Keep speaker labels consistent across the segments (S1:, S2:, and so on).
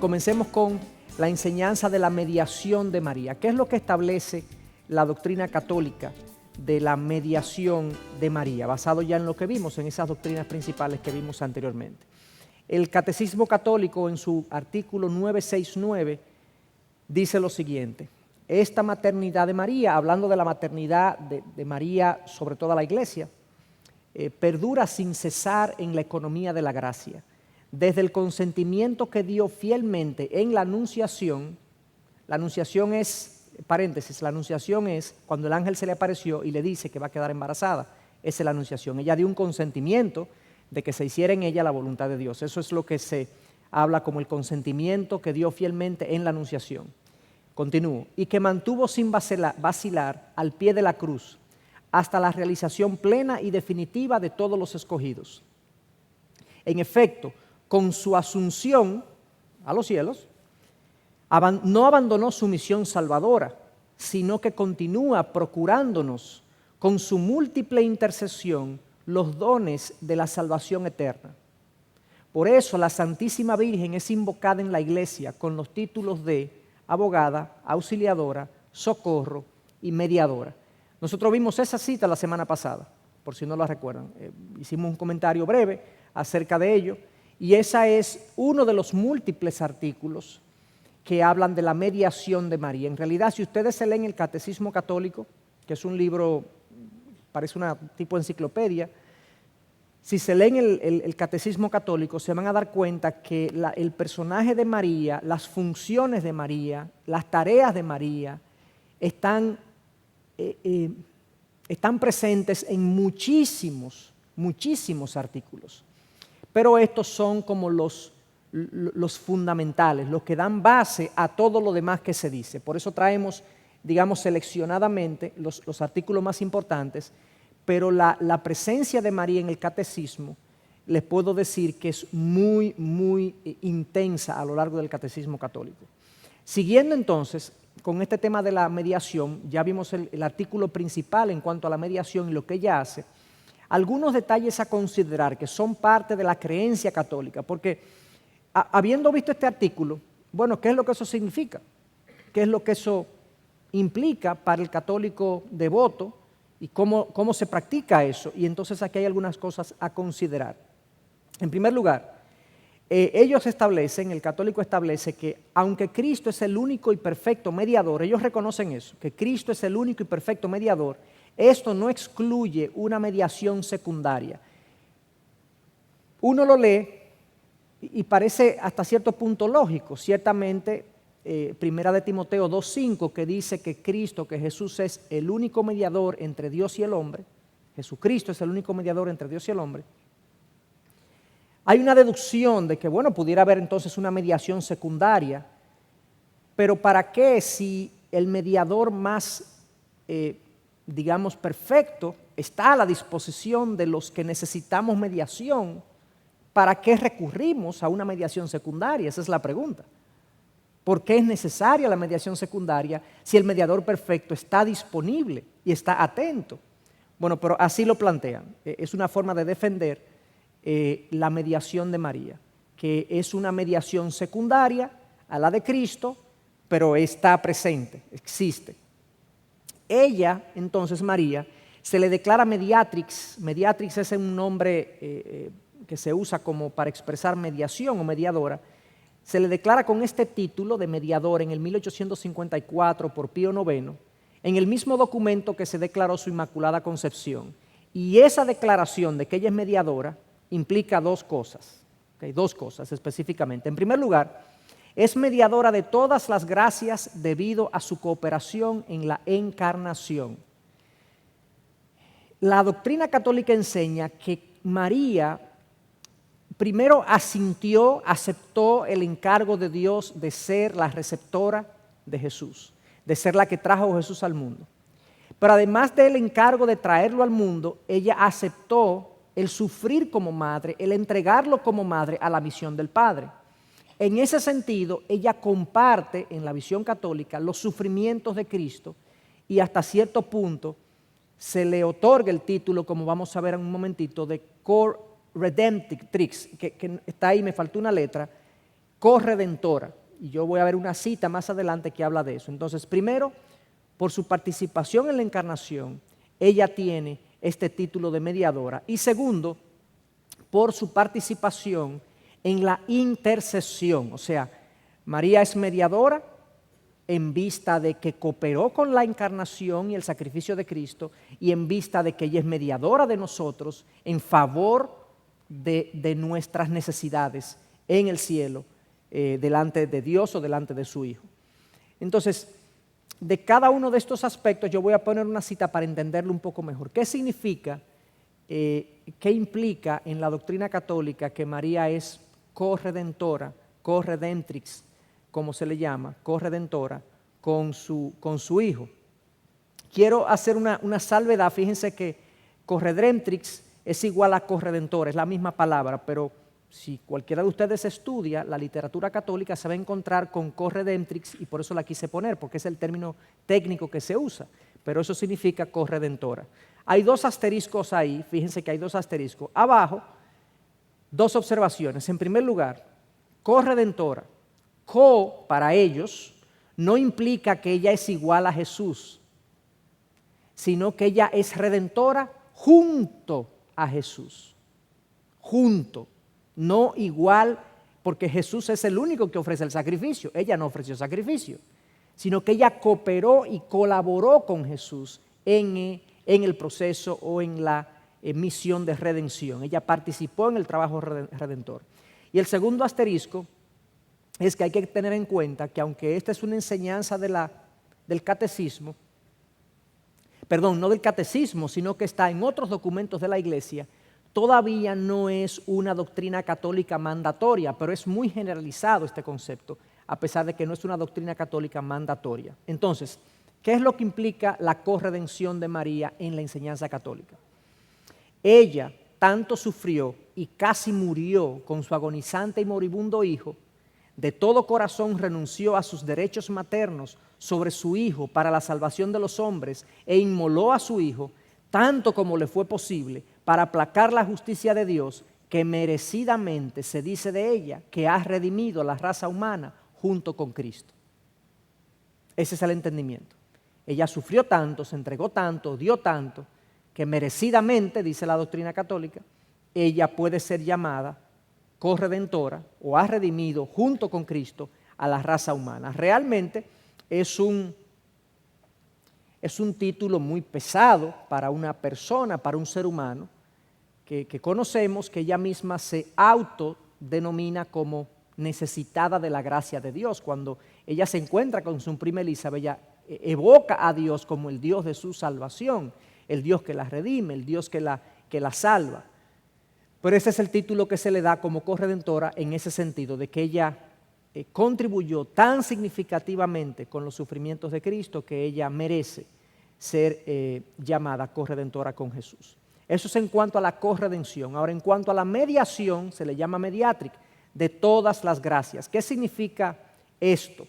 S1: comencemos con la enseñanza de la mediación de María. ¿Qué es lo que establece la doctrina católica de la mediación de María? Basado ya en lo que vimos, en esas doctrinas principales que vimos anteriormente. El Catecismo Católico, en su artículo 969, dice lo siguiente: esta maternidad de María, hablando de la maternidad de María sobre toda la Iglesia, perdura sin cesar en la economía de la gracia. Desde el consentimiento que dio fielmente en la anunciación es, paréntesis, la anunciación es cuando el ángel se le apareció y le dice que va a quedar embarazada. Esa es la anunciación. Ella dio un consentimiento de que se hiciera en ella la voluntad de Dios. Eso es lo que se habla como el consentimiento que dio fielmente en la anunciación. Continúo. Y que mantuvo sin vacilar al pie de la cruz hasta la realización plena y definitiva de todos los escogidos. En efecto, con su asunción a los cielos, no abandonó su misión salvadora, sino que continúa procurándonos con su múltiple intercesión los dones de la salvación eterna. Por eso la Santísima Virgen es invocada en la Iglesia con los títulos de abogada, auxiliadora, socorro y mediadora. Nosotros vimos esa cita la semana pasada, por si no la recuerdan. Hicimos un comentario breve acerca de ello, y ese es uno de los múltiples artículos que hablan de la mediación de María. En realidad, si ustedes se leen el Catecismo Católico, que es un libro, parece una tipo enciclopedia, si se leen el Catecismo Católico, se van a dar cuenta que el personaje de María, las funciones de María, las tareas de María, están presentes en muchísimos artículos. Pero estos son como los fundamentales, los que dan base a todo lo demás que se dice. Por eso traemos, digamos, seleccionadamente los artículos más importantes, pero la presencia de María en el catecismo, les puedo decir que es muy, muy intensa a lo largo del catecismo católico. Siguiendo entonces con este tema de la mediación, ya vimos el artículo principal en cuanto a la mediación y lo que ella hace. Algunos detalles a considerar que son parte de la creencia católica, porque habiendo visto este artículo, bueno, ¿qué es lo que eso significa? ¿Qué es lo que eso implica para el católico devoto y cómo se practica eso? Y entonces aquí hay algunas cosas a considerar. En primer lugar, el católico establece que aunque Cristo es el único y perfecto mediador, ellos reconocen eso, que Cristo es el único y perfecto mediador, esto no excluye una mediación secundaria. Uno lo lee y parece hasta cierto punto lógico. Ciertamente, Primera de Timoteo 2:5, que dice que Cristo, que Jesús es el único mediador entre Dios y el hombre, Jesucristo es el único mediador entre Dios y el hombre, hay una deducción de que, bueno, pudiera haber entonces una mediación secundaria, pero ¿para qué si el mediador más digamos, perfecto, está a la disposición de los que necesitamos mediación? ¿Para qué recurrimos a una mediación secundaria? Esa es la pregunta. ¿Por qué es necesaria la mediación secundaria si el mediador perfecto está disponible y está atento? Bueno, pero así lo plantean. Es una forma de defender la mediación de María, que es una mediación secundaria a la de Cristo, pero está presente, existe. Ella, entonces María, se le declara mediatrix. Mediatrix es un nombre que se usa como para expresar mediación o mediadora. Se le declara con este título de mediador en el 1854 por Pío IX, en el mismo documento que se declaró su Inmaculada Concepción. Y esa declaración de que ella es mediadora implica dos cosas específicamente. En primer lugar, es mediadora de todas las gracias debido a su cooperación en la encarnación. La doctrina católica enseña que María primero aceptó el encargo de Dios de ser la receptora de Jesús, de ser la que trajo a Jesús al mundo. Pero además del encargo de traerlo al mundo, ella aceptó el sufrir como madre, el entregarlo como madre a la misión del Padre. En ese sentido, ella comparte en la visión católica los sufrimientos de Cristo y hasta cierto punto se le otorga el título, como vamos a ver en un momentito, de co-redemptrix, que está ahí, me faltó una letra, corredentora. Y yo voy a ver una cita más adelante que habla de eso. Entonces, primero, por su participación en la encarnación, ella tiene este título de mediadora. Y segundo, por su participación en la intercesión. O sea, María es mediadora en vista de que cooperó con la encarnación y el sacrificio de Cristo, y en vista de que ella es mediadora de nosotros en favor de nuestras necesidades en el cielo, delante de Dios o delante de su Hijo. Entonces, de cada uno de estos aspectos yo voy a poner una cita para entenderlo un poco mejor. ¿Qué significa, qué implica en la doctrina católica que María es corredentora, corredentrix, como se le llama, corredentora, con su Hijo? Quiero hacer una salvedad. Fíjense que corredentrix es igual a corredentora, es la misma palabra, pero si cualquiera de ustedes estudia la literatura católica se va a encontrar con corredentrix, y por eso la quise poner, porque es el término técnico que se usa, pero eso significa corredentora. Hay dos asteriscos ahí, fíjense que hay dos asteriscos. Abajo, dos observaciones. En primer lugar, corredentora, co para ellos no implica que ella es igual a Jesús, sino que ella es redentora junto a Jesús, junto. No igual, porque Jesús es el único que ofrece el sacrificio. Ella no ofreció sacrificio, sino que ella cooperó y colaboró con Jesús en el proceso o en la misión de redención. Ella participó en el trabajo redentor. Y el segundo asterisco es que hay que tener en cuenta que aunque esta es una enseñanza del catecismo, perdón, no del catecismo, sino que está en otros documentos de la Iglesia, todavía no es una doctrina católica mandatoria, pero es muy generalizado este concepto, a pesar de que no es una doctrina católica mandatoria. Entonces, ¿qué es lo que implica la corredención de María en la enseñanza católica? Ella tanto sufrió y casi murió con su agonizante y moribundo hijo, de todo corazón renunció a sus derechos maternos sobre su hijo para la salvación de los hombres e inmoló a su hijo, tanto como le fue posible, para aplacar la justicia de Dios, que merecidamente se dice de ella que ha redimido a la raza humana junto con Cristo. Ese es el entendimiento. Ella sufrió tanto, se entregó tanto, dio tanto, que merecidamente, dice la doctrina católica, ella puede ser llamada corredentora o ha redimido junto con Cristo a la raza humana. Realmente es un título muy pesado para una persona, para un ser humano, que conocemos, que ella misma se autodenomina como necesitada de la gracia de Dios. Cuando ella se encuentra con su prima Elizabeth, ella evoca a Dios como el Dios de su salvación, el Dios que la redime, el Dios que la salva. Pero ese es el título que se le da como corredentora en ese sentido, de que ella contribuyó tan significativamente con los sufrimientos de Cristo que ella merece ser llamada corredentora con Jesús. Eso es en cuanto a la corredención. Ahora, en cuanto a la mediación, se le llama mediatrix, de todas las gracias. ¿Qué significa esto?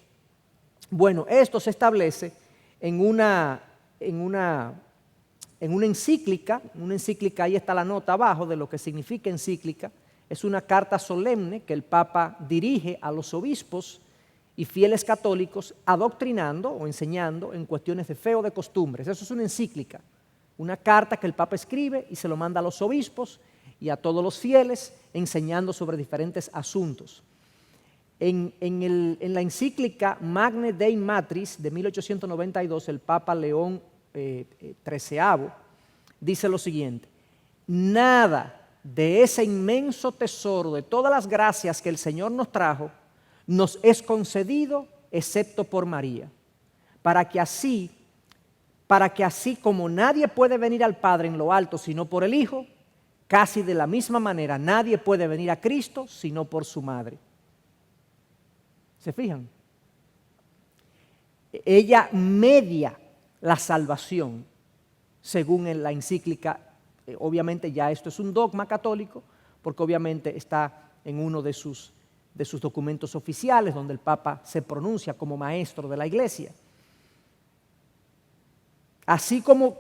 S1: Bueno, esto se establece en una encíclica, ahí está la nota abajo de lo que significa encíclica. Es una carta solemne que el Papa dirige a los obispos y fieles católicos adoctrinando o enseñando en cuestiones de fe o de costumbres. Eso es una encíclica, una carta que el Papa escribe y se lo manda a los obispos y a todos los fieles enseñando sobre diferentes asuntos. En la encíclica Magna Dei Matris de 1892, el Papa León XIII dice lo siguiente: nada de ese inmenso tesoro, de todas las gracias que el Señor nos trajo, nos es concedido excepto por María, para que así como nadie puede venir al Padre en lo alto sino por el Hijo, casi de la misma manera nadie puede venir a Cristo sino por su madre. ¿Se fijan? Ella media la salvación, según en la encíclica. Obviamente ya esto es un dogma católico, porque obviamente está en uno de sus documentos oficiales, donde el Papa se pronuncia como maestro de la Iglesia. Así como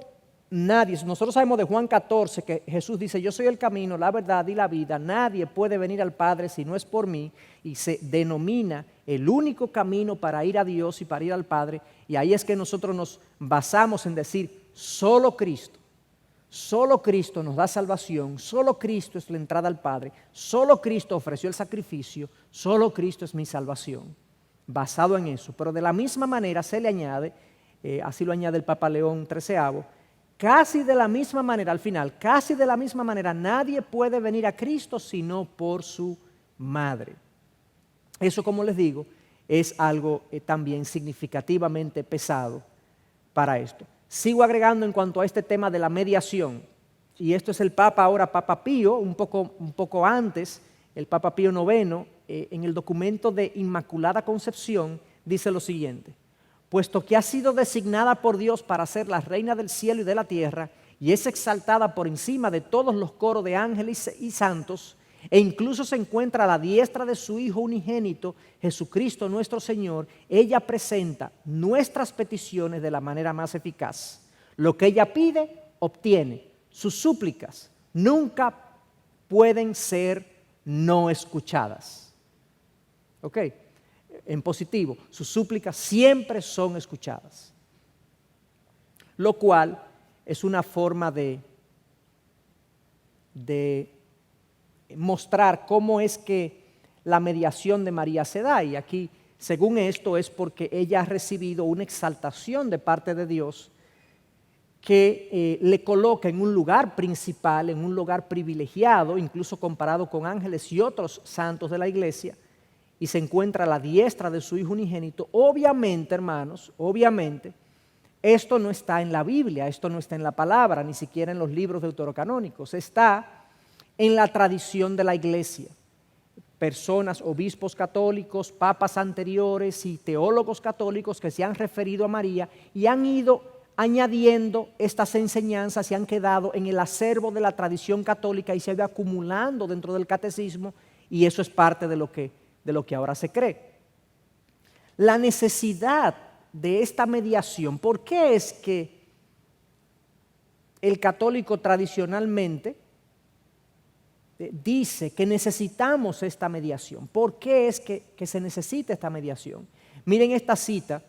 S1: nadie, nosotros sabemos de Juan 14 que Jesús dice, yo soy el camino, la verdad y la vida, nadie puede venir al Padre si no es por mí, y se denomina el único camino para ir a Dios y para ir al Padre, y ahí es que nosotros nos basamos en decir, solo Cristo nos da salvación, solo Cristo es la entrada al Padre, solo Cristo ofreció el sacrificio, solo Cristo es mi salvación, basado en eso. Pero de la misma manera se le añade, así lo añade el Papa León XIII, casi de la misma manera, al final, casi de la misma manera, nadie puede venir a Cristo sino por su madre. Eso, como les digo, es algo también significativamente pesado para esto. Sigo agregando en cuanto a este tema de la mediación, y esto es el Papa ahora, Papa Pío, un poco antes, el Papa Pío IX, en el documento de Inmaculada Concepción, dice lo siguiente: puesto que ha sido designada por Dios para ser la reina del cielo y de la tierra, y es exaltada por encima de todos los coros de ángeles y santos, e incluso se encuentra a la diestra de su Hijo unigénito, Jesucristo nuestro Señor, ella presenta nuestras peticiones de la manera más eficaz. Lo que ella pide, obtiene. Sus súplicas nunca pueden ser no escuchadas. ¿Ok? En positivo, sus súplicas siempre son escuchadas. Lo cual es una forma de mostrar cómo es que la mediación de María se da. Y aquí, según esto, es porque ella ha recibido una exaltación de parte de Dios que le coloca en un lugar principal, en un lugar privilegiado, incluso comparado con ángeles y otros santos de la iglesia, y se encuentra a la diestra de su Hijo unigénito. Obviamente, hermanos, obviamente, esto no está en la Biblia, esto no está en la palabra, ni siquiera en los libros deuterocanónicos, está en la tradición de la iglesia. Personas, obispos católicos, papas anteriores y teólogos católicos que se han referido a María y han ido añadiendo estas enseñanzas, se han quedado en el acervo de la tradición católica y se va acumulando dentro del catecismo, y eso es parte de lo que ahora se cree. La necesidad de esta mediación, ¿por qué es que el católico tradicionalmente dice que necesitamos esta mediación? ¿Por qué es que se necesita esta mediación? Miren esta cita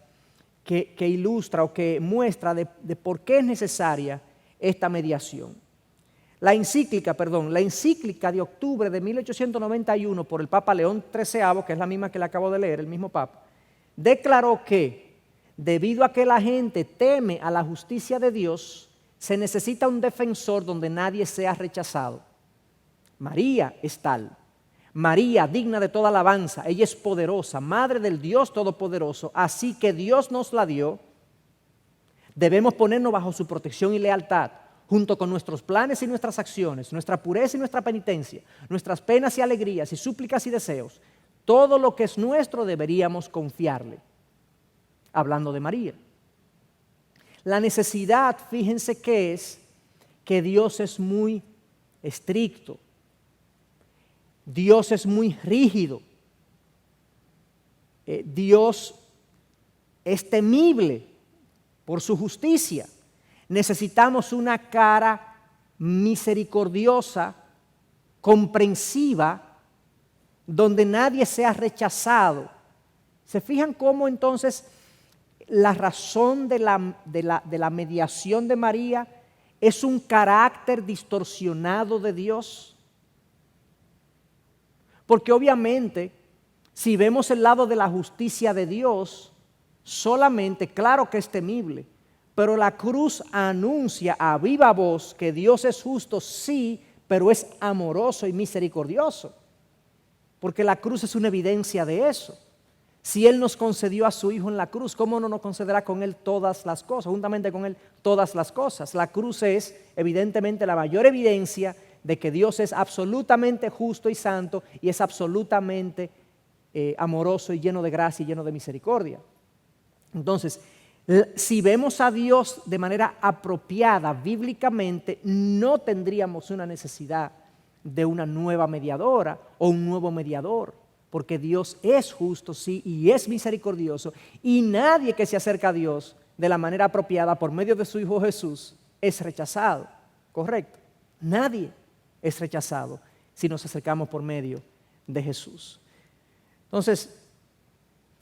S1: que ilustra o que muestra de por qué es necesaria esta mediación. La encíclica de octubre de 1891 por el Papa León XIII, que es la misma que le acabo de leer, el mismo Papa, declaró que debido a que la gente teme a la justicia de Dios, se necesita un defensor donde nadie sea rechazado. María es tal. María, digna de toda alabanza, ella es poderosa, madre del Dios Todopoderoso, así que Dios nos la dio. Debemos ponernos bajo su protección y lealtad, junto con nuestros planes y nuestras acciones, nuestra pureza y nuestra penitencia, nuestras penas y alegrías y súplicas y deseos. Todo lo que es nuestro deberíamos confiarle. Hablando de María. La necesidad, fíjense que es que Dios es muy estricto. Dios es muy rígido. Dios es temible por su justicia. Necesitamos una cara misericordiosa, comprensiva, donde nadie sea rechazado. ¿Se fijan cómo entonces la razón de la mediación de María es un carácter distorsionado de Dios? Porque obviamente, si vemos el lado de la justicia de Dios, solamente, claro que es temible, pero la cruz anuncia a viva voz que Dios es justo, sí, pero es amoroso y misericordioso. Porque la cruz es una evidencia de eso. Si Él nos concedió a su Hijo en la cruz, ¿cómo no nos concederá con Él todas las cosas? Juntamente con Él todas las cosas. La cruz es evidentemente la mayor evidencia de que Dios es absolutamente justo y santo y es absolutamente amoroso y lleno de gracia y lleno de misericordia. Entonces, si vemos a Dios de manera apropiada bíblicamente, no tendríamos una necesidad de una nueva mediadora o un nuevo mediador, porque Dios es justo, sí, y es misericordioso, y nadie que se acerca a Dios de la manera apropiada por medio de su Hijo Jesús es rechazado, ¿correcto? Nadie es rechazado si nos acercamos por medio de Jesús. Entonces,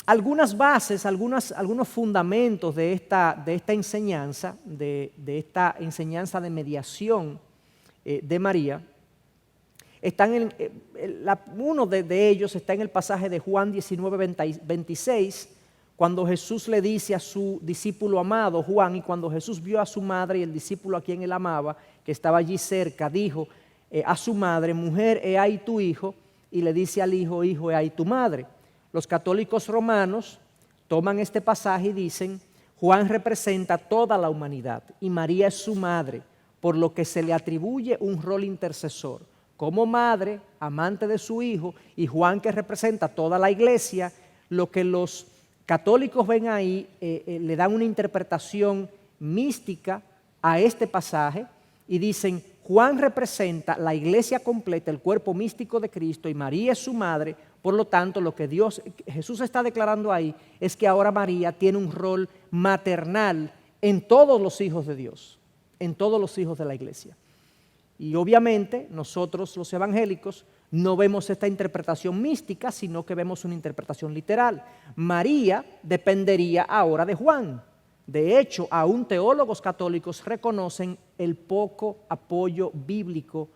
S1: algunas bases, algunos fundamentos de esta enseñanza, de esta enseñanza de mediación de María, están uno de ellos está en el pasaje de Juan 19:26, cuando Jesús le dice a su discípulo amado Juan, y cuando Jesús vio a su madre y el discípulo a quien él amaba, que estaba allí cerca, dijo a su madre: mujer, he ahí tu hijo, y le dice al hijo: hijo, he ahí tu madre. Los católicos romanos toman este pasaje y dicen: Juan representa toda la humanidad y María es su madre, por lo que se le atribuye un rol intercesor como madre, amante de su hijo, y Juan, que representa toda la iglesia. Lo que los católicos ven ahí, le dan una interpretación mística a este pasaje y dicen: Juan representa la iglesia completa, el cuerpo místico de Cristo, y María es su madre. Por lo tanto, lo que Jesús está declarando ahí es que ahora María tiene un rol maternal en todos los hijos de Dios, en todos los hijos de la iglesia. Y obviamente nosotros los evangélicos no vemos esta interpretación mística, sino que vemos una interpretación literal. María dependería ahora de Juan. De hecho, aún teólogos católicos reconocen el poco apoyo bíblico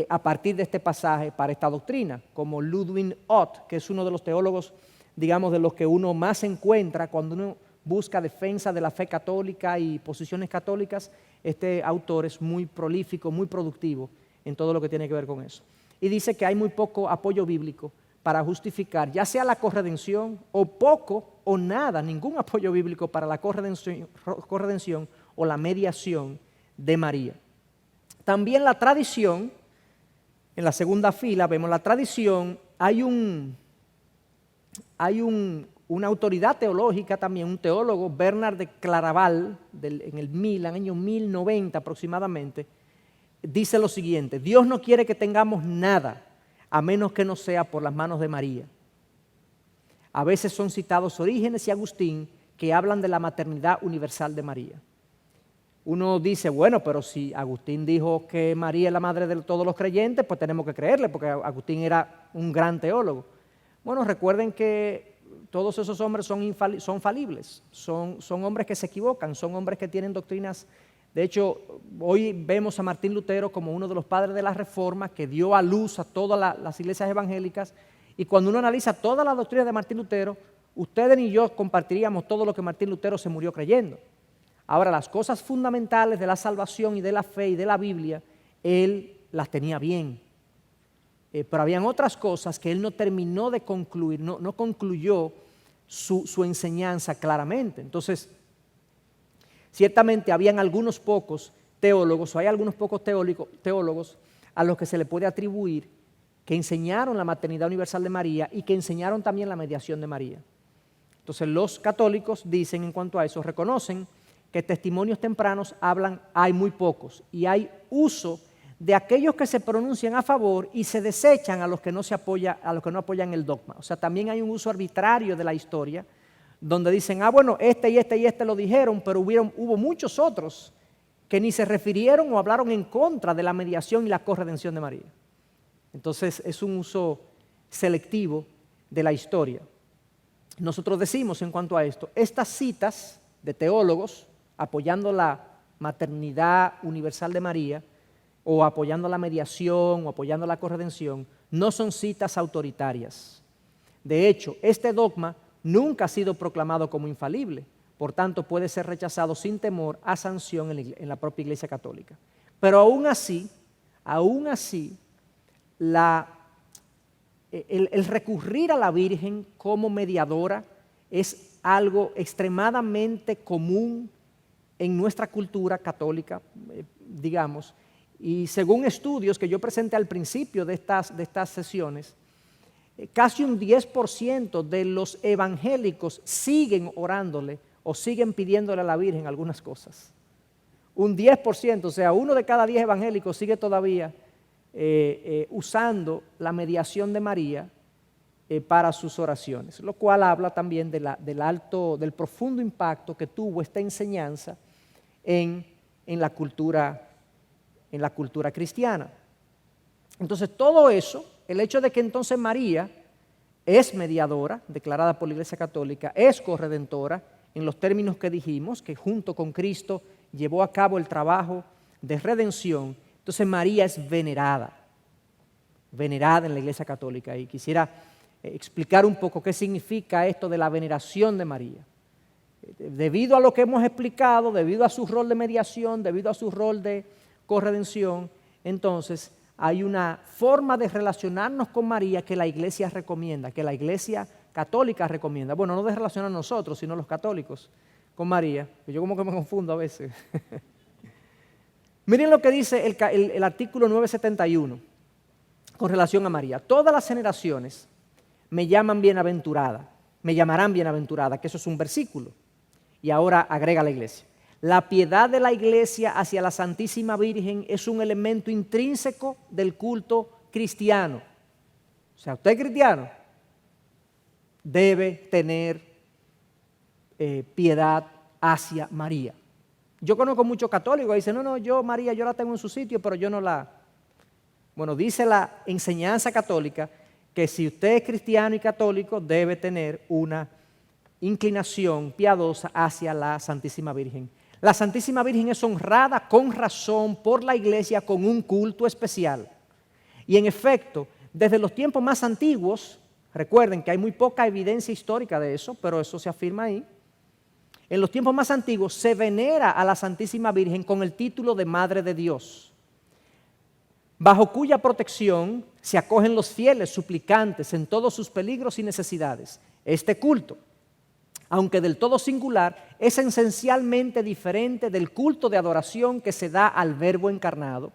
S1: a partir de este pasaje para esta doctrina, como Ludwig Ott, que es uno de los teólogos, digamos, de los que uno más encuentra cuando uno busca defensa de la fe católica y posiciones católicas. Este autor es muy prolífico, muy productivo en todo lo que tiene que ver con eso. Y dice que hay muy poco apoyo bíblico para justificar ya sea la corredención, o poco o nada, ningún apoyo bíblico para la corredención o la mediación de María. También la tradición, en la segunda fila vemos la tradición, hay una autoridad teológica también, un teólogo, Bernard de Claraval, en el año 1090 aproximadamente, dice lo siguiente: Dios no quiere que tengamos nada a menos que no sea por las manos de María. A veces son citados Orígenes y Agustín, que hablan de la maternidad universal de María. Uno dice: bueno, pero si Agustín dijo que María es la madre de todos los creyentes, pues tenemos que creerle, porque Agustín era un gran teólogo. Bueno, recuerden que todos esos hombres son falibles, son hombres que se equivocan, son hombres que tienen doctrinas. De hecho, hoy vemos a Martín Lutero como uno de los padres de la Reforma, que dio a luz a todas las iglesias evangélicas, y cuando uno analiza toda la doctrina de Martín Lutero, ustedes y yo compartiríamos todo lo que Martín Lutero se murió creyendo. Ahora, las cosas fundamentales de la salvación y de la fe y de la Biblia, él las tenía bien. Pero habían otras cosas que él no terminó de concluir, no concluyó su enseñanza claramente. Entonces, ciertamente habían algunos pocos teólogos, o hay algunos pocos teólogos a los que se le puede atribuir que enseñaron la maternidad universal de María y que enseñaron también la mediación de María. Entonces, los católicos dicen en cuanto a eso, reconocen que testimonios tempranos hay muy pocos, y hay uso de aquellos que se pronuncian a favor y se desechan a los que no apoyan el dogma. O sea, también hay un uso arbitrario de la historia, donde dicen: bueno, este y este lo dijeron, pero hubo muchos otros que ni se refirieron o hablaron en contra de la mediación y la corredención de María. Entonces, es un uso selectivo de la historia. Nosotros decimos en cuanto a esto, estas citas de teólogos apoyando la maternidad universal de María, o apoyando la mediación, o apoyando la corredención, no son citas autoritarias. De hecho, este dogma nunca ha sido proclamado como infalible, por tanto puede ser rechazado sin temor a sanción en la propia Iglesia Católica. Pero aún así, el recurrir a la Virgen como mediadora es algo extremadamente común en nuestra cultura católica, digamos, y según estudios que yo presenté al principio de estas sesiones, casi un 10% de los evangélicos siguen orándole o siguen pidiéndole a la Virgen algunas cosas. Un 10%, o sea, 1 de cada 10 evangélicos sigue todavía usando la mediación de María para sus oraciones, lo cual habla también del profundo impacto que tuvo esta enseñanza en en la cultura cristiana. Entonces todo eso, el hecho de que entonces María es mediadora, declarada por la Iglesia Católica, es corredentora, en los términos que dijimos, que junto con Cristo llevó a cabo el trabajo de redención. Entonces María es venerada en la Iglesia Católica. Y quisiera explicar un poco qué significa esto de la veneración de María. Debido a lo que hemos explicado, debido a su rol de mediación, debido a su rol de corredención, entonces hay una forma de relacionarnos con María que la Iglesia recomienda, que la Iglesia Católica recomienda. Bueno, no de relacionar nosotros, sino los católicos con María. Yo como que me confundo a veces. Miren lo que dice el artículo 971 con relación a María. Todas las generaciones me llaman bienaventurada, me llamarán bienaventurada, que eso es un versículo. Y ahora agrega la Iglesia. La piedad de la Iglesia hacia la Santísima Virgen es un elemento intrínseco del culto cristiano. O sea, usted es cristiano, debe tener piedad hacia María. Yo conozco muchos católicos que dicen, no, yo María, yo la tengo en su sitio, pero yo no la... Bueno, dice la enseñanza católica que si usted es cristiano y católico, debe tener una inclinación piadosa hacia la Santísima Virgen. La Santísima Virgen es honrada con razón por la Iglesia con un culto especial. Y en efecto, desde los tiempos más antiguos, recuerden que hay muy poca evidencia histórica de eso, pero eso se afirma ahí. En los tiempos más antiguos se venera a la Santísima Virgen con el título de Madre de Dios, bajo cuya protección se acogen los fieles suplicantes en todos sus peligros y necesidades. Este culto, aunque del todo singular, es esencialmente diferente del culto de adoración que se da al Verbo encarnado,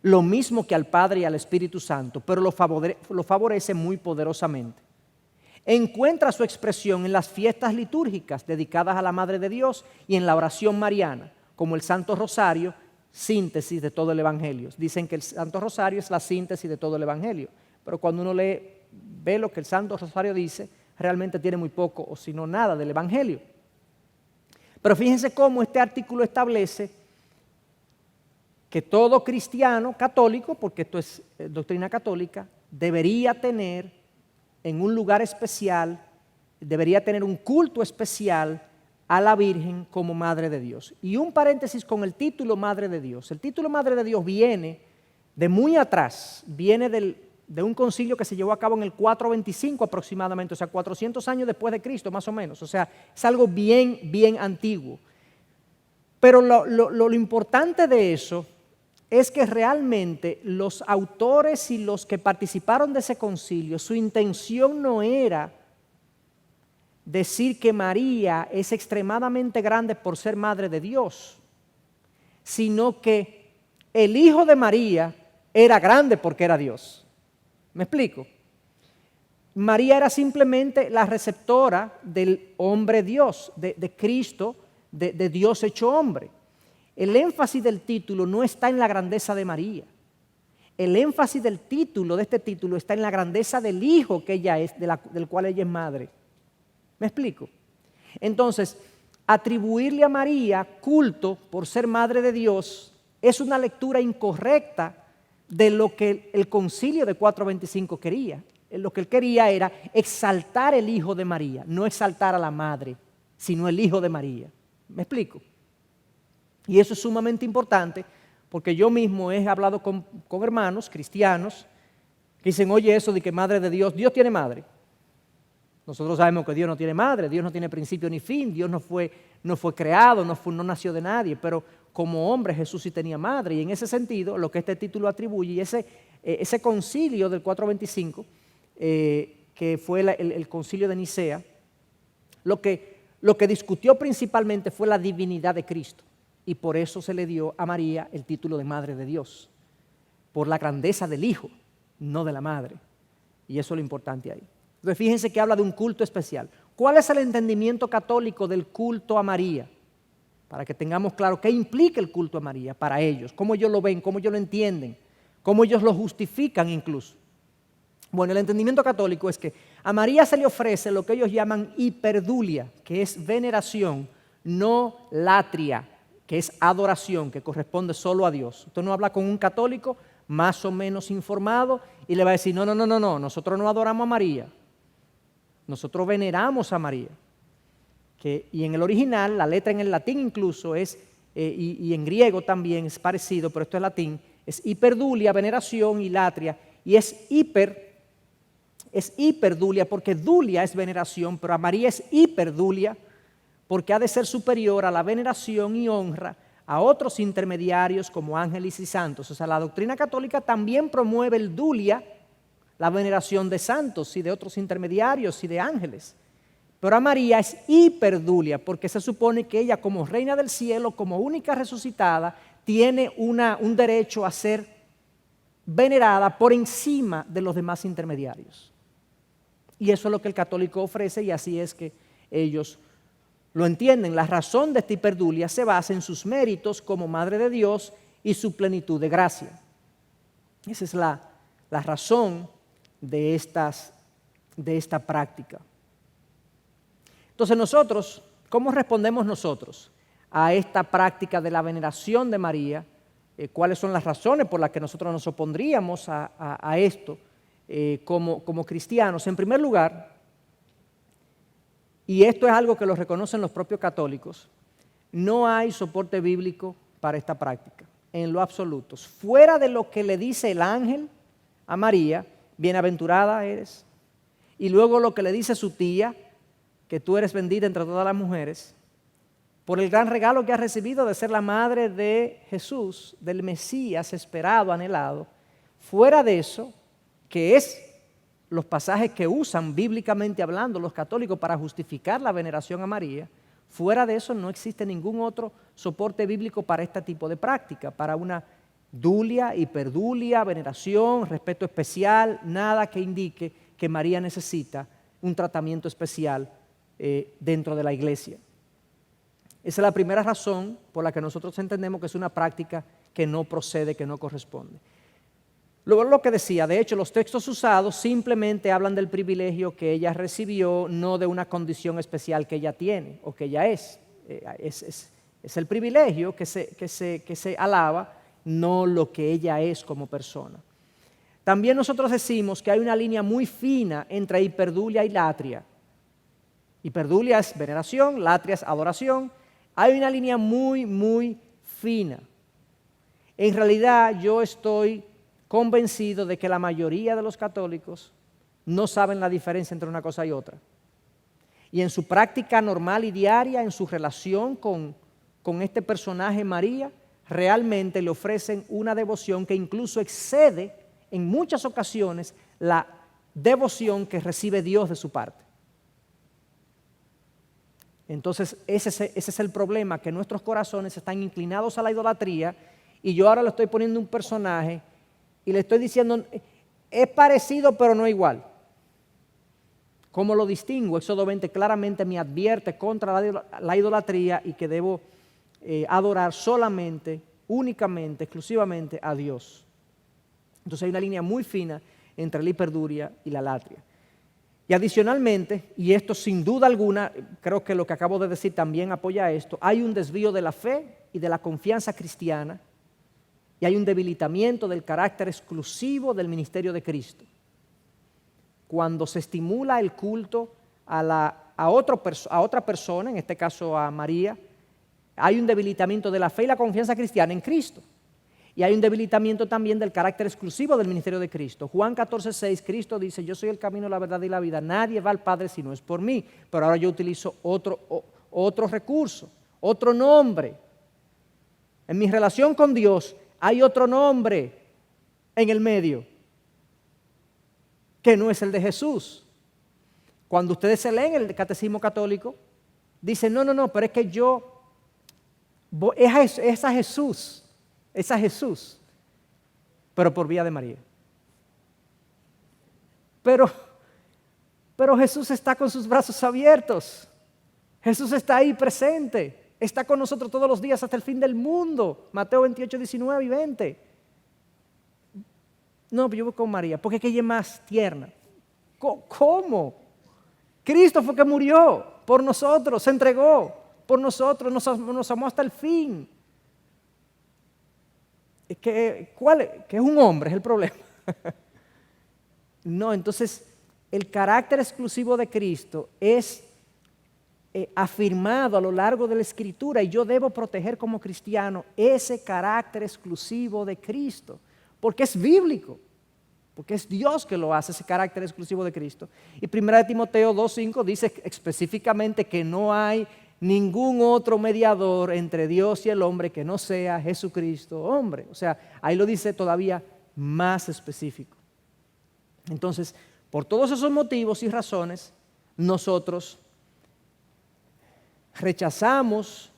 S1: lo mismo que al Padre y al Espíritu Santo, pero lo favorece muy poderosamente. Encuentra su expresión en las fiestas litúrgicas dedicadas a la Madre de Dios y en la oración mariana, como el Santo Rosario, síntesis de todo el Evangelio. Dicen que el Santo Rosario es la síntesis de todo el Evangelio, pero cuando uno ve lo que el Santo Rosario dice, realmente tiene muy poco o si no nada del Evangelio. Pero fíjense cómo este artículo establece que todo cristiano católico, porque esto es doctrina católica, debería tener en un lugar especial, debería tener un culto especial a la Virgen como Madre de Dios. Y un paréntesis con el título Madre de Dios. El título Madre de Dios viene de muy atrás, viene de un concilio que se llevó a cabo en el 425 aproximadamente, o sea, 400 años después de Cristo, más o menos. O sea, es algo bien, bien antiguo. Pero lo importante de eso es que realmente los autores y los que participaron de ese concilio, su intención no era decir que María es extremadamente grande por ser Madre de Dios, sino que el Hijo de María era grande porque era Dios. ¿Me explico? María era simplemente la receptora del hombre Dios, de Cristo, de Dios hecho hombre. El énfasis del título no está en la grandeza de María. El énfasis del título, de este título, está en la grandeza del Hijo que ella es, del cual ella es madre. ¿Me explico? Entonces, atribuirle a María culto por ser madre de Dios es una lectura incorrecta de lo que el concilio de 425 quería. Lo que él quería era exaltar el Hijo de María, no exaltar a la madre, sino el Hijo de María. ¿Me explico? Y eso es sumamente importante porque yo mismo he hablado con hermanos cristianos que dicen, oye, eso de que madre de Dios, Dios tiene madre. Nosotros sabemos que Dios no tiene madre, Dios no tiene principio ni fin, Dios no fue creado, no nació de nadie, pero como hombre Jesús sí tenía madre. Y en ese sentido, lo que este título atribuye, y ese concilio del 425, que fue el concilio de Nicea, lo que discutió principalmente fue la divinidad de Cristo. Y por eso se le dio a María el título de Madre de Dios, por la grandeza del Hijo, no de la Madre. Y eso es lo importante ahí. Entonces fíjense que habla de un culto especial. ¿Cuál es el entendimiento católico del culto a María? Para que tengamos claro qué implica el culto a María para ellos, cómo ellos lo ven, cómo ellos lo entienden, cómo ellos lo justifican incluso. Bueno, el entendimiento católico es que a María se le ofrece lo que ellos llaman hiperdulia, que es veneración, no latria. que es adoración, que corresponde solo a Dios. Usted no habla con un católico más o menos informado y le va a decir, no, nosotros no adoramos a María, nosotros veneramos a María. Y en el original, la letra en el latín incluso es, y en griego también es parecido, pero esto es latín, es hiperdulia, veneración y latria, y es hiperdulia porque dulia es veneración, pero a María es hiperdulia porque ha de ser superior a la veneración y honra a otros intermediarios como ángeles y santos. O sea, la doctrina católica también promueve el dulia, la veneración de santos y de otros intermediarios y de ángeles. Pero a María es hiperdulia porque se supone que ella, como reina del cielo, como única resucitada, tiene un derecho a ser venerada por encima de los demás intermediarios. Y eso es lo que el católico ofrece y así es que ellos lo entienden. La razón de esta hiperdulia se basa en sus méritos como Madre de Dios y su plenitud de gracia. Esa es la razón de esta práctica. Entonces nosotros, ¿cómo respondemos nosotros a esta práctica de la veneración de María? ¿Cuáles son las razones por las que nosotros nos opondríamos a esto como cristianos? En primer lugar, y esto es algo que lo reconocen los propios católicos, no hay soporte bíblico para esta práctica, en lo absoluto. Fuera de lo que le dice el ángel a María, bienaventurada eres, y luego lo que le dice su tía, que tú eres bendita entre todas las mujeres, por el gran regalo que has recibido de ser la madre de Jesús, del Mesías esperado, anhelado. Fuera de eso, que es los pasajes que usan bíblicamente hablando los católicos para justificar la veneración a María, fuera de eso no existe ningún otro soporte bíblico para este tipo de práctica, para una dulia, hiperdulia, veneración, respeto especial, nada que indique que María necesita un tratamiento especial dentro de la iglesia. Esa es la primera razón por la que nosotros entendemos que es una práctica que no procede, que no corresponde. Luego lo que decía, de hecho los textos usados simplemente hablan del privilegio que ella recibió, no de una condición especial que ella tiene o que ella es. Es el privilegio que se alaba, no lo que ella es como persona. También nosotros decimos que hay una línea muy fina entre hiperdulia y latria. Hiperdulia es veneración, latria es adoración. Hay una línea muy, muy fina. En realidad yo estoy convencido de que la mayoría de los católicos no saben la diferencia entre una cosa y otra. Y en su práctica normal y diaria, en su relación con este personaje María, realmente le ofrecen una devoción que incluso excede en muchas ocasiones la devoción que recibe Dios de su parte. Entonces ese es el problema, que nuestros corazones están inclinados a la idolatría y yo ahora le estoy poniendo un personaje y le estoy diciendo, es parecido pero no igual. ¿Cómo lo distingo? Éxodo 20 claramente me advierte contra la idolatría y que debo adorar solamente, únicamente, exclusivamente a Dios. Entonces hay una línea muy fina entre la hiperdulia y la latria. Y adicionalmente, y esto sin duda alguna, creo que lo que acabo de decir también apoya esto, hay un desvío de la fe y de la confianza cristiana y hay un debilitamiento del carácter exclusivo del ministerio de Cristo. Cuando se estimula el culto a otra persona, en este caso a María, hay un debilitamiento de la fe y la confianza cristiana en Cristo. Y hay un debilitamiento también del carácter exclusivo del ministerio de Cristo. Juan 14:6, Cristo dice, yo soy el camino, la verdad y la vida. Nadie va al Padre si no es por mí. Pero ahora yo utilizo otro recurso, otro nombre. En mi relación con Dios hay otro nombre en el medio, que no es el de Jesús. Cuando ustedes se leen el Catecismo Católico, dicen, no, pero es que es a Jesús. Es a Jesús, pero por vía de María. Pero Jesús está con sus brazos abiertos. Jesús está ahí presente. Está con nosotros todos los días hasta el fin del mundo. Mateo 28, 19 y 20. No, yo voy con María, porque es que ella es más tierna. ¿Cómo? Cristo fue que murió por nosotros, se entregó por nosotros, nos amó hasta el fin. que es un hombre, es el problema. No, entonces el carácter exclusivo de Cristo es afirmado a lo largo de la Escritura y yo debo proteger como cristiano ese carácter exclusivo de Cristo, porque es bíblico, porque es Dios que lo hace, ese carácter exclusivo de Cristo. Y 1 Timoteo 2:5 dice específicamente que no hay ningún otro mediador entre Dios y el hombre que no sea Jesucristo, hombre. O sea, ahí lo dice todavía más específico. Entonces, por todos esos motivos y razones, nosotros rechazamos,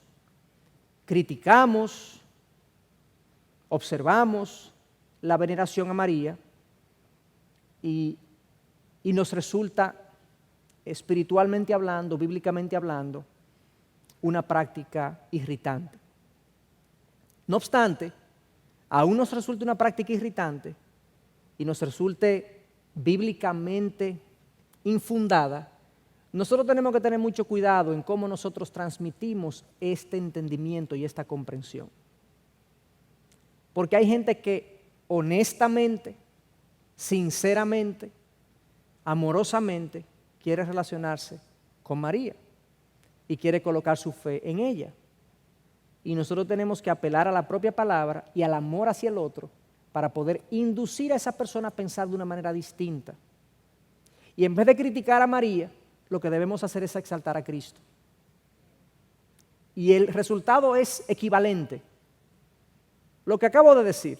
S1: criticamos, observamos la veneración a María y nos resulta, espiritualmente hablando, bíblicamente hablando, una práctica irritante. No obstante, aún nos resulta una práctica irritante y nos resulte bíblicamente infundada, nosotros tenemos que tener mucho cuidado en cómo nosotros transmitimos este entendimiento y esta comprensión. Porque hay gente que honestamente, sinceramente, amorosamente quiere relacionarse con María y quiere colocar su fe en ella. Y nosotros tenemos que apelar a la propia palabra y al amor hacia el otro para poder inducir a esa persona a pensar de una manera distinta. Y en vez de criticar a María, lo que debemos hacer es exaltar a Cristo. Y el resultado es equivalente. Lo que acabo de decir,